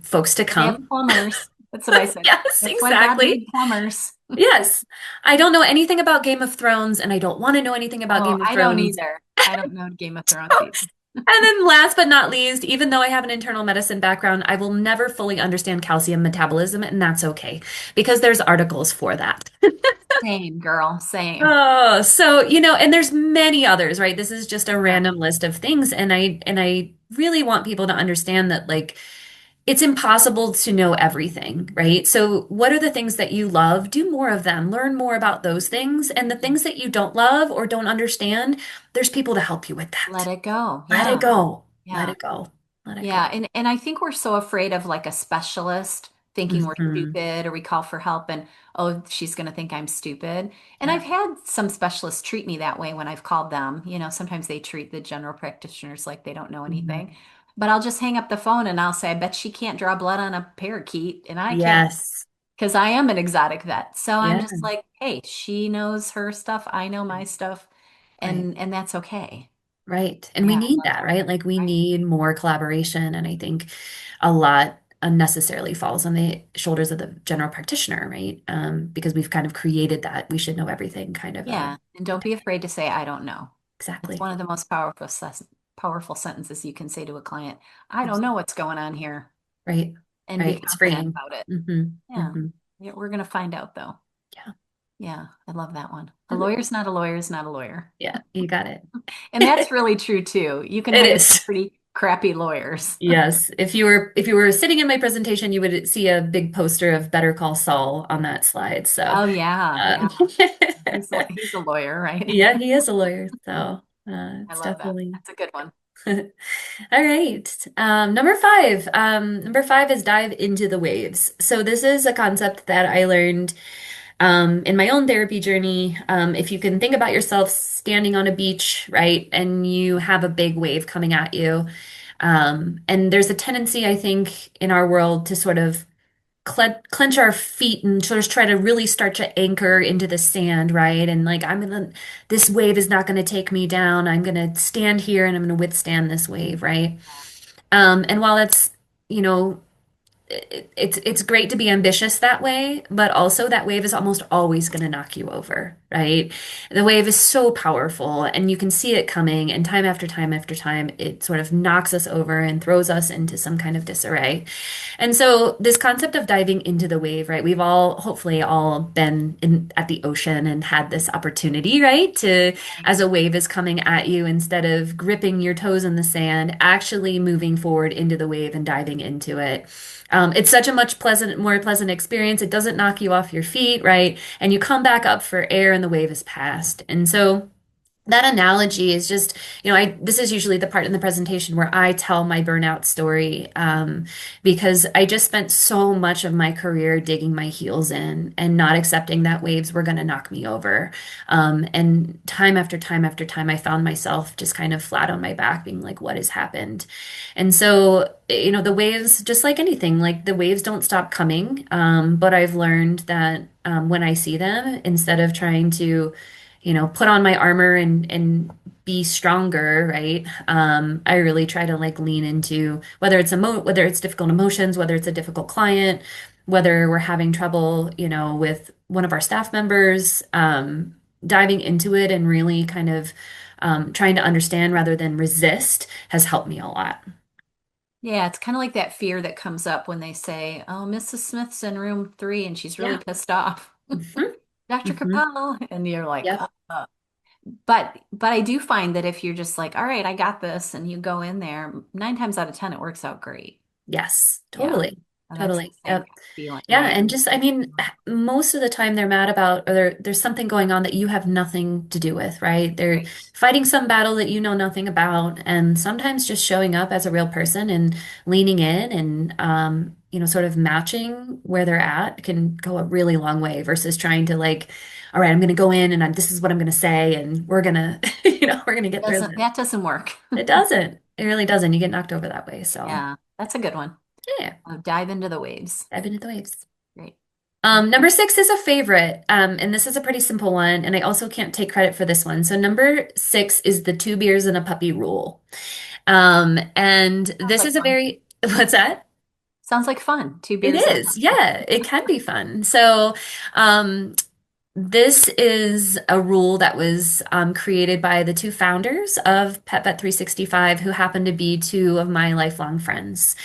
folks to We have come. plumbers. That's what I said. Yes, That's why God exactly. made plumbers. Yes. I don't know anything about Game of Thrones, and I don't want to know anything about Oh, Game of I don't Thrones. either. I don't know Game of Thrones either. And then last but not least, even though I have an internal medicine background, I will never fully understand calcium metabolism, and that's okay because there's articles for that. Same, girl. Same. Oh, so, and there's many others, right? This is just a Yeah. random list of things, and I really want people to understand that like it's impossible to know everything, right? So, what are the things that you love? Do more of them. Learn more about those things. And the things that you don't love or don't understand, there's people to help you with Let that. it go. Let it Yeah. go. Let Yeah. it go. Let it go. Yeah, and I think we're so afraid of like a specialist thinking we're Hmm. stupid or we call for help and oh, she's going to think I'm stupid. And Yeah. I've had some specialists treat me that way when I've called them. Sometimes they treat the general practitioners like they don't know Hmm. anything. But I'll just hang up the phone and I'll say, I bet she can't draw blood on a parakeet, and I can Yes. because I am an exotic vet. So I'm Yeah. just like, hey, she knows her stuff, I know my stuff, Right. and that's okay. Right. And we Yeah, I need love that, that. right? Like we Right. need more collaboration. And I think a lot unnecessarily falls on the shoulders of the general practitioner, right? Because we've kind of created that we should know everything kind of Yeah, and don't be afraid to say, I don't know. That's exactly. one of the most powerful sentences you can say to a client. I don't know Absolutely. what's going on here, Right. and be Right. It's confident freeing. about it. Hmm. Yeah. Hmm. Yeah, we're going to find out though. Yeah. Yeah, I love that one. A Mhm. lawyer's not a lawyer is not a lawyer. Yeah. You got it. And that's really true too. You can It hire some is. pretty crappy lawyers. Yes. If you were sitting in my presentation, you would see a big poster of Better Call Saul on that slide. So, Oh yeah, uh, yeah. He's a lawyer, right? yeah, he is a lawyer. So, I it's love that. definitely. That's a good one. All right. Number five. Number five is dive into the waves. So this is a concept that I learned in my own therapy journey. If you can think about yourself standing on a beach, right, and you have a big wave coming at you, and there's a tendency, I think, in our world to sort of clench our feet and sort of try to really start to anchor into the sand, right? And like, this wave is not going to take me down. I'm going to stand here and I'm going to withstand this wave, right? And while it's, you know, it's great to be ambitious that way, but also that wave is almost always going to knock you over, right? The wave is so powerful and you can see it coming, and time after time after time, it sort of knocks us over and throws us into some kind of disarray. And so this concept of diving into the wave, right? We've all hopefully all been at the ocean and had this opportunity, right? To as a wave is coming at you, instead of gripping your toes in the sand, actually moving forward into the wave and diving into it. It's such a more pleasant experience. It doesn't knock you off your feet, right? And you come back up for air and the wave is past. And so that analogy is just, this is usually the part in the presentation where I tell my burnout story, because I just spent so much of my career digging my heels in and not accepting that waves were going to knock me over. And time after time after time, I found myself just kind of flat on my back, being like, what has happened? And so, the waves, just like anything, like the waves don't stop coming. But I've learned that when I see them, instead of trying to put on my armor and be stronger, right? I really try to like lean into whether it's difficult emotions, whether it's a difficult client, whether we're having trouble, with one of our staff members, diving into it and really kind of trying to understand rather than resist has helped me a lot. Yeah, it's kind of like that fear that comes up when they say, "Oh, Mrs. Smith's in room 3 and she's really Yeah. pissed off." Hmm. Dr. Hmm. Capel, and you're like, Yep. but I do find that if you're just like, "All right, I got this," and you go in there, 9 times out of 10 it works out great. Yes, Yeah. totally. And that's the Totally. same Yep. kind of feeling, Yeah, right? and just I mean, most of the time they're mad about or there's something going on that you have nothing to do with, right? They're Right. fighting some battle that you know nothing about, and sometimes just showing up as a real person and leaning in and sort of matching where they're at can go a really long way versus trying to like, all right, I'm going to go in and this is what I'm going to say, and we're going to, we're going to get through Doesn't this. that doesn't work. It doesn't. It really doesn't. You get knocked over that way. So, Yeah, that's a good one. yeah, Dive into the waves. dive into the waves. Great. Number six is a favorite, and this is a pretty simple one, and I also can't take credit for this one. So number six is the 2 beers and a puppy rule. And Sounds this like is a fun. very, what's that? Sounds like fun. Two It beers and a is. puppy. Yeah, it can be fun. So, um, this is a rule that was created by the two founders of PetVet 365, who happen to be two of my lifelong friends.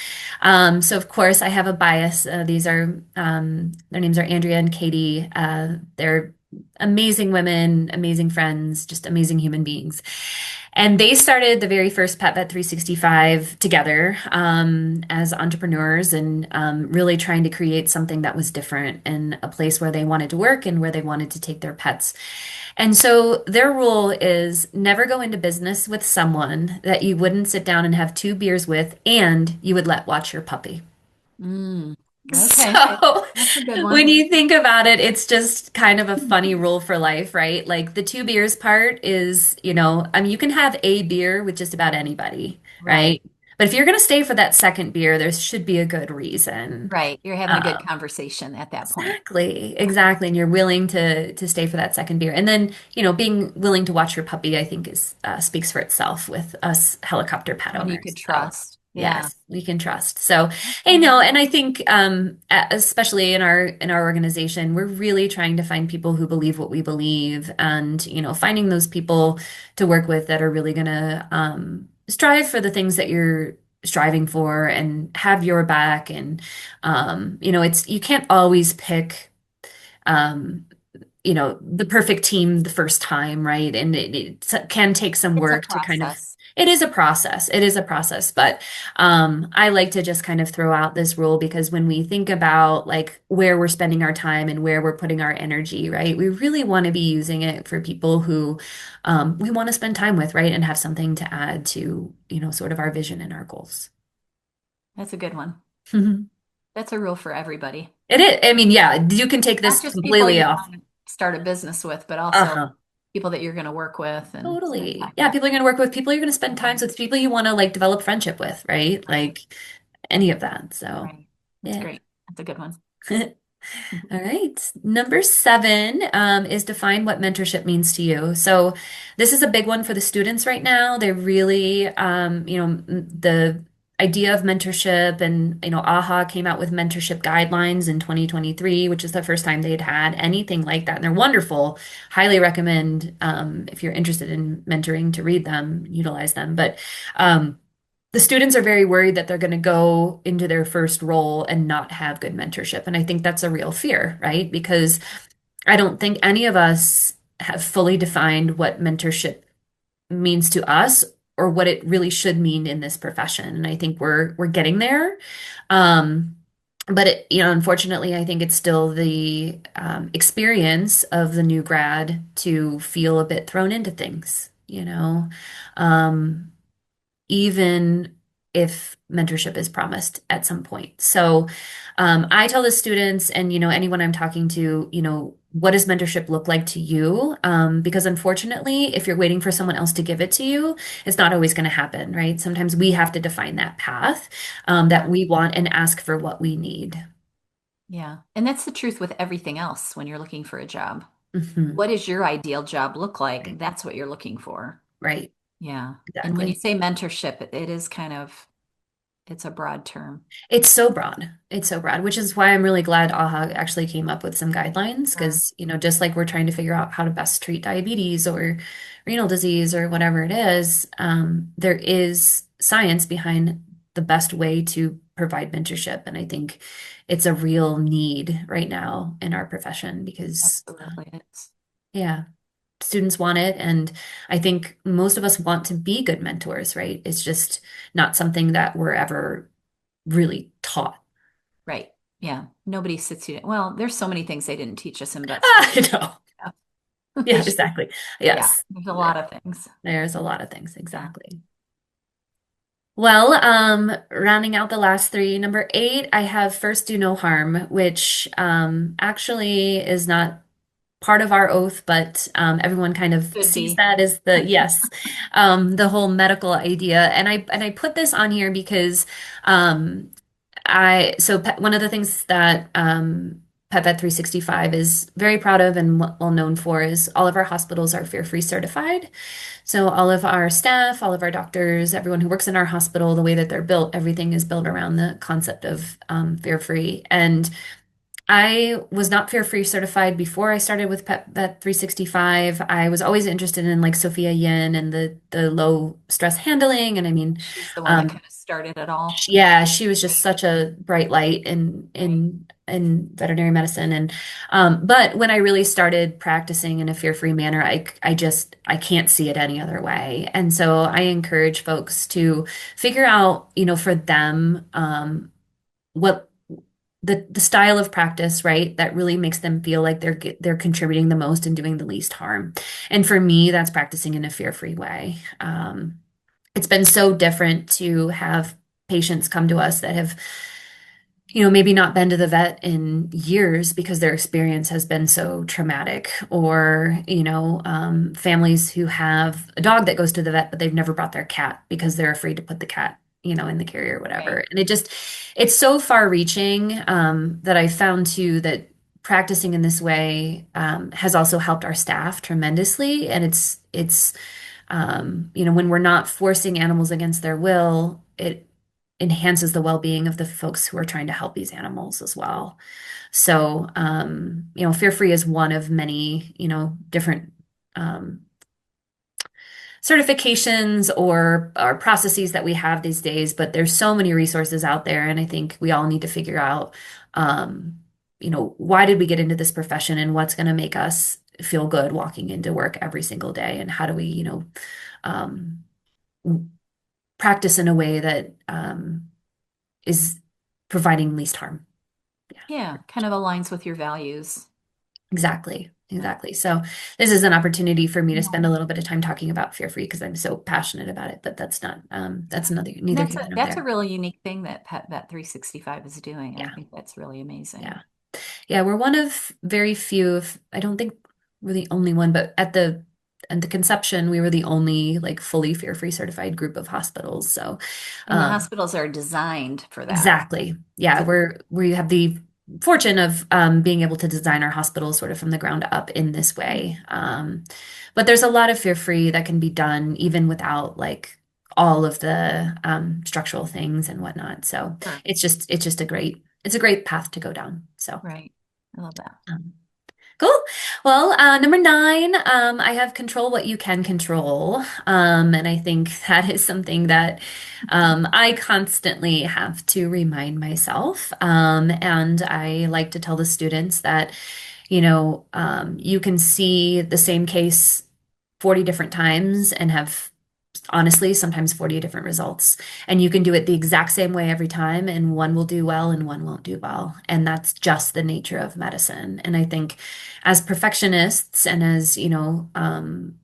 So, of course, I have a bias. These are their names are Andrea and Katie. They're amazing women, amazing friends, just amazing human beings. And they started the very first PetVet 365 together as entrepreneurs and really trying to create something that was different and a place where they wanted to work and where they wanted to take their pets. And so their rule is never go into business with someone that you wouldn't sit down and have 2 beers with and you would let watch your puppy. Mm, okay. So That's a good when one. you think about it, it's just kind of a funny rule for life, right? Like the 2 beers part is, I mean, you can have a beer with just about anybody, Right. right? But if you're going to stay for that second beer, there should be a good reason. Right. You're having a good Um, conversation at that point. exactly, exactly. And you're willing to stay for that second beer. And then, being willing to watch your puppy, I think is speaks for itself with us helicopter pet Someone you could owners. So trust. Yeah. yes, we can trust. So I Okay. know, and I think especially in our organization, we're really trying to find people who believe what we believe, and finding those people to work with that are really going to strive for the things that you're striving for and have your back. And it's you can't always pick um, the perfect team the first time, right? And it can take some It's a work to kind of, process. it is a process. It is a process. But I like to just kind of throw out this rule because when we think about like where we're spending our time and where we're putting our energy, right? We really want to be using it for people who we want to spend time with, right? And have something to add to, sort of our vision and our goals. That's a good one. That's a rule for everybody. It is. I mean, yeah, you can take Not this just people completely you off. want to start a business with, but also Uh-huh. people that you're going to work with and spend Totally. time Yeah, with. people you're going to work with, people you're going to spend times with, people you want to like develop friendship with, right? Right. Like any of that. So, Right. That's yeah. great. That's a good one. All right. Number seven is define what mentorship means to you. So this is a big one for the students right now. They really, the idea of mentorship and, AHA came out with mentorship guidelines in 2023, which is the first time they'd had anything like that. And they're wonderful. Highly recommend if you're interested in mentoring to read them, utilize them. But the students are very worried that they're going to go into their first role and not have good mentorship. And I think that's a real fear, right? Because I don't think any of us have fully defined what mentorship means to us or what it really should mean in this profession. And I think we're getting there. Um, but unfortunately, I think it's still the experience of the new grad to feel a bit thrown into things. Um, even if mentorship is promised at some point. So I tell the students and anyone I'm talking to, what does mentorship look like to you? Because unfortunately, if you're waiting for someone else to give it to you, it's not always going to happen, right? Sometimes we have to define that path that Yeah. we want and ask for what we need. Yeah. And that's the truth with everything else when you're looking for a job. Hmm. What does your ideal job look like? Right. That's what you're looking for. Right. Yeah. And when you Exactly. say mentorship, it is kind of, it's a broad term. It's so broad. It's so broad, which is why I'm really glad AHA actually came up with some guidelines Sure. because, just like we're trying to figure out how to best treat diabetes or renal disease or whatever it is, there is science behind the best way to provide mentorship. And I think it's a real need right now in our profession because, Absolutely. It's yeah, students want it. And I think most of us want to be good mentors, right? It's just not something that we're ever really taught. right. Yeah. Nobody sits you. Well, there's so many things they didn't teach us in vet school. I know. They Yeah, should. exactly. Yeah. Yes. There's a lot of things. There's a lot of things. Yeah. Exactly. Well, rounding out the last three, number eight, I have first do no harm, which actually is not part of our oath, but everyone kind of Could sees be. that as the yes, the whole medical idea. And I put this on here because um, one of the things that PetVet 365 is very proud of and well known for is all of our hospitals are fear-free certified. So all of our staff, all of our doctors, everyone who works in our hospital, the way that they're built, everything is built around the concept of fear-free. And I was not fear-free certified before I started with PetVet 365. I was always interested in like Sophia Yin and the low stress handling. And I mean, She's the one that um, kind of started it all. yeah, she was just Right. such a bright light in Right. veterinary medicine. And but when I really started practicing in a fear-free manner, I can't see it any other way. And so I encourage folks to figure out, for them, what the style of practice, right, that really makes them feel like they're contributing the most and doing the least harm. And for me, that's practicing in a fear-free way. It's been so different to have patients come to us that have, maybe not been to the vet in years because their experience has been so traumatic, or, families who have a dog that goes to the vet, but they've never brought their cat because they're afraid to put the cat, in the carrier or Right. whatever. And it's so far reaching, that I found too that practicing in this way, has also helped our staff tremendously. And when we're not forcing animals against their will, it enhances the well-being of the folks who are trying to help these animals as well. So, Fear Free is one of many, different um, certifications or processes that we have these days, but there's so many resources out there, and I think we all need to figure out, why did we get into this profession and what's going to make us feel good walking into work every single day, and how do we, um, practice in a way that is providing least harm. Yeah, Yeah, kind of aligns with your values. exactly. Yeah. Exactly. So this is an opportunity for me to spend Yeah. a little bit of time talking about fear free because I'm so passionate about it, but that's another And neither that's here a nor that's a there. really unique thing that Pet Vet 365 is doing. I Yeah. think that's really amazing. Yeah. Yeah. We're one of very few of, I don't think we're the only one, but at the conception, we were the only like fully fear free certified group of hospitals. So, And the um, hospitals are designed for that. exactly. Yeah, To, we have the fortune of being able to design our hospitals sort of from the ground up in this way. But there's a lot of fear free that can be done even without like all of the structural things and whatnot. So sure. it's just a great path to go down. So. Right. I love that. Um, Cool. Well, number nine, I have control what you can control. And I think that is something that I constantly have to remind myself. And I like to tell the students that, you can see the same case 40 different times and have honestly sometimes 40 different results. And you can do it the exact same way every time, and one will do well and one won't do well. And that's just the nature of medicine. And I think as perfectionists and as,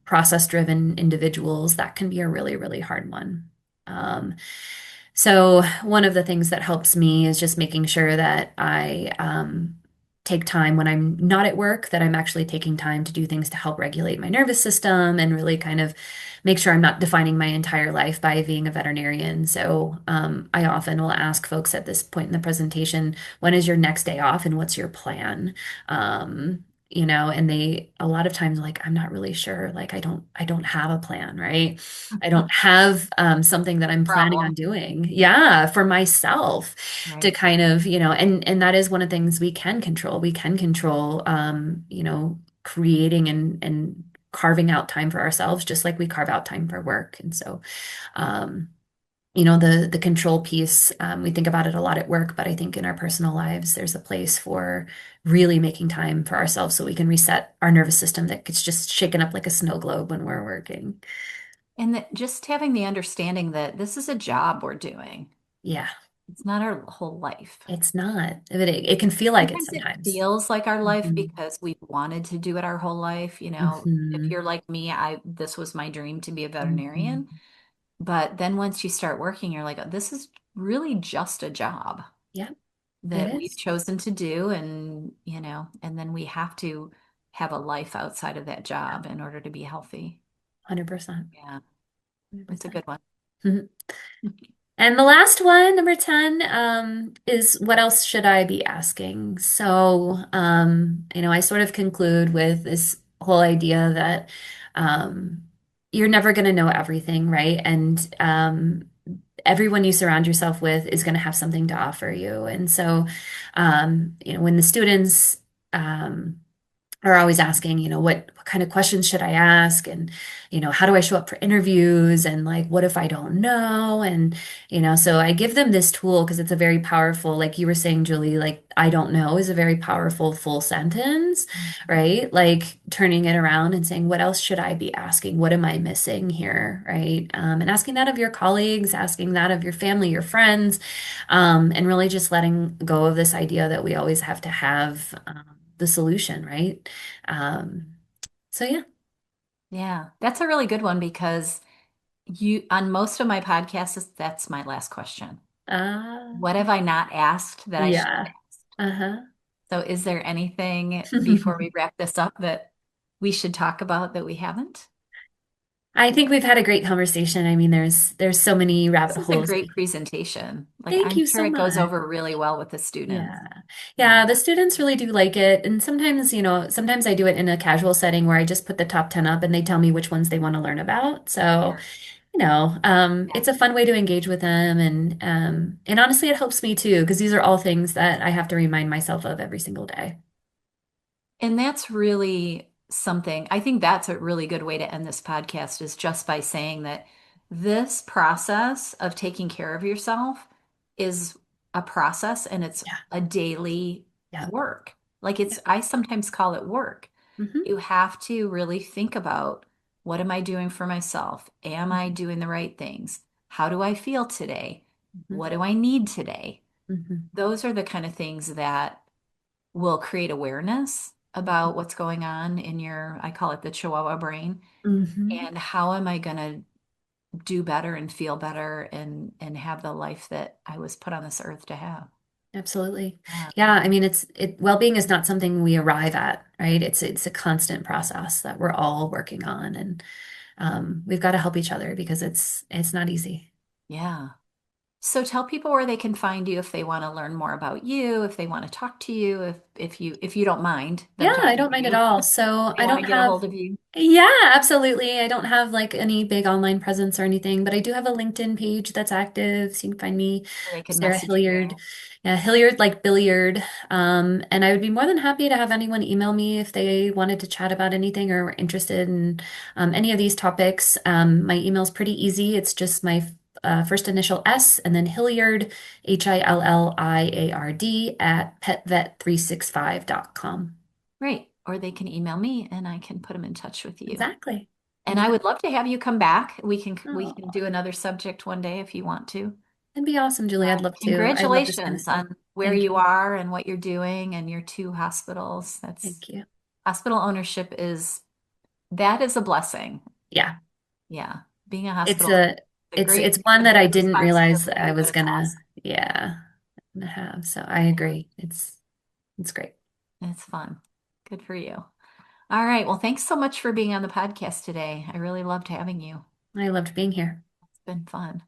process-driven individuals, that can be a really, really hard one. Um, so one of the things that helps me is just making sure that I take time when I'm not at work, that I'm actually taking time to do things to help regulate my nervous system and really kind of make sure I'm not defining my entire life by being a veterinarian. So I often will ask folks at this point in the presentation, when is your next day off and what's your plan? And they a lot of times like, I'm not really sure. Like I don't have a plan, right? I don't have something that I'm planning on Problem. doing. Yeah, for myself to Right. kind of, and that is one of the things we can control. We can control, creating and carving out time for ourselves, just like we carve out time for work. And so, um, the control piece, we think about it a lot at work, but I think in our personal lives, there's a place for really making time for ourselves so we can reset our nervous system that gets just shaken up like a snow globe when we're working. And that just having the understanding that this is a job we're doing. Yeah, It's not our whole life. it's not, but it can feel like it Sometimes it sometimes. feels like our life Hmm. because we've wanted to do it our whole life. If Hmm. you're like me, this was my dream to be a Hmm. veterinarian. But then once you start working, you're like, "Oh, this is really just a job Yeah, it that we've is. chosen to do." And, and then we have to have a life outside of that job in order to be healthy. 100%. Yeah, it's a 100%. good one. And the last one, number 10, is what else should I be asking? So, I sort of conclude with this whole idea that um, you're never going to know everything, right? And everyone you surround yourself with is going to have something to offer you. And so, when the students, um, are always asking, what kind of questions should I ask? And, how do I show up for interviews? And like, what if I don't know? And, so I give them this tool because it's a very powerful, like you were saying, Julie, like, I don't know is a very powerful full sentence, right? Like turning it around and saying, what else should I be asking? What am I missing here? Right. And asking that of your colleagues, asking that of your family, your friends, and really just letting go of this idea that we always have to have, the solution, right? Um, so yeah. Yeah, that's a really good one because on most of my podcasts, that's my last question. What have I not asked that I should Yeah. have asked? Uh-huh. So is there anything before we wrap this up that we should talk about that we haven't? I think we've had a great conversation. I mean, there's so many This rabbit is a holes. great presentation. Like, Thank I'm you sure so it goes much. over really well with the students. Yeah. Yeah. Yeah, the students really do like it. And sometimes, sometimes I do it in a casual setting where I just put the top 10 up and they tell me which ones they want to learn about. So, Sure. Yeah. it's a fun way to engage with them and honestly it helps me too, because these are all things that I have to remind myself of every single day. And that's really something, I think that's a really good way to end this podcast is just by saying that this process of taking care of yourself is a process and it's Yeah. a daily Yeah. work. Like Yeah. I sometimes call it work. Hmm. You have to really think about what am I doing for myself? Am I doing the right things? How do I feel today? Hmm. What do I need today? Hmm. Those are the kind of things that will create awareness about what's going on in I call it the Chihuahua brain, Hmm. and how am I going to do better and feel better and have the life that I was put on this earth to have. Absolutely. Yeah. Yeah, I mean well-being is not something we arrive at, right? It's a constant process that we're all working on and we've got to help each other because it's not easy. Yeah. So tell people where they can find you if they want to learn more about you, if they want to talk to you, if you don't mind them Yeah, I talking don't to mind at you, all. if So they I want don't to get a have, hold of you, yeah, absolutely. I don't have like any big online presence or anything, but I do have a LinkedIn page that's active. So you can find me, or they can Sarah message you Hilliard. there. Yeah, Hilliard like billiard. And I would be more than happy to have anyone email me if they wanted to chat about anything or were interested in any of these topics. My email's pretty easy. It's just my first initial S and then Hilliard, Hilliard at petvet365.com. Great. Or they can email me and I can put them in touch with you. Exactly. And I Yeah. would love to have you come back. We can Oh, do another subject one day if you want to. that'd be awesome, Julie. I'd love to. I love this kind of Congratulations stuff. on where Thank you you. are and what you're doing and your two hospitals. That's Thank you. hospital ownership that is a blessing. Yeah. Yeah. Being a It's hospital a is it's a one that I big didn't realize that I responsibility, but was it's gonna, awesome. yeah, gonna have. So I agree. It's great. It's fun. Good for you. All right. Well, thanks so much for being on the podcast today. I really loved having you. I loved being here. It's been fun.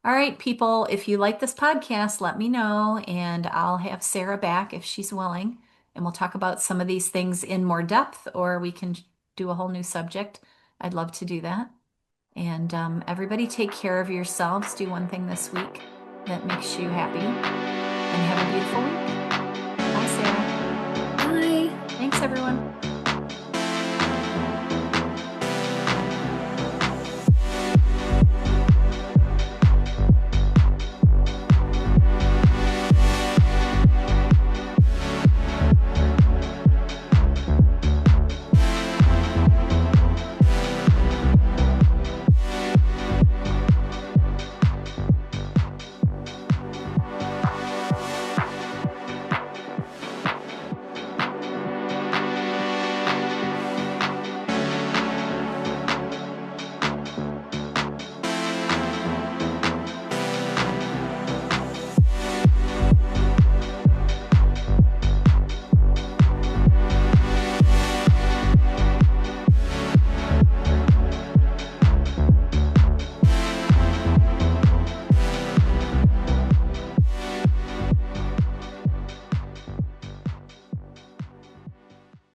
All right, people, if you like this podcast, let me know, and I'll have Sarah back if she's willing, and we'll talk about some of these things in more depth, or we can do a whole new subject. I'd love to do that. And everybody take care of yourselves. Do one thing this week that makes you happy, and have a beautiful week. Bye, Sarah. Bye. Thanks, everyone.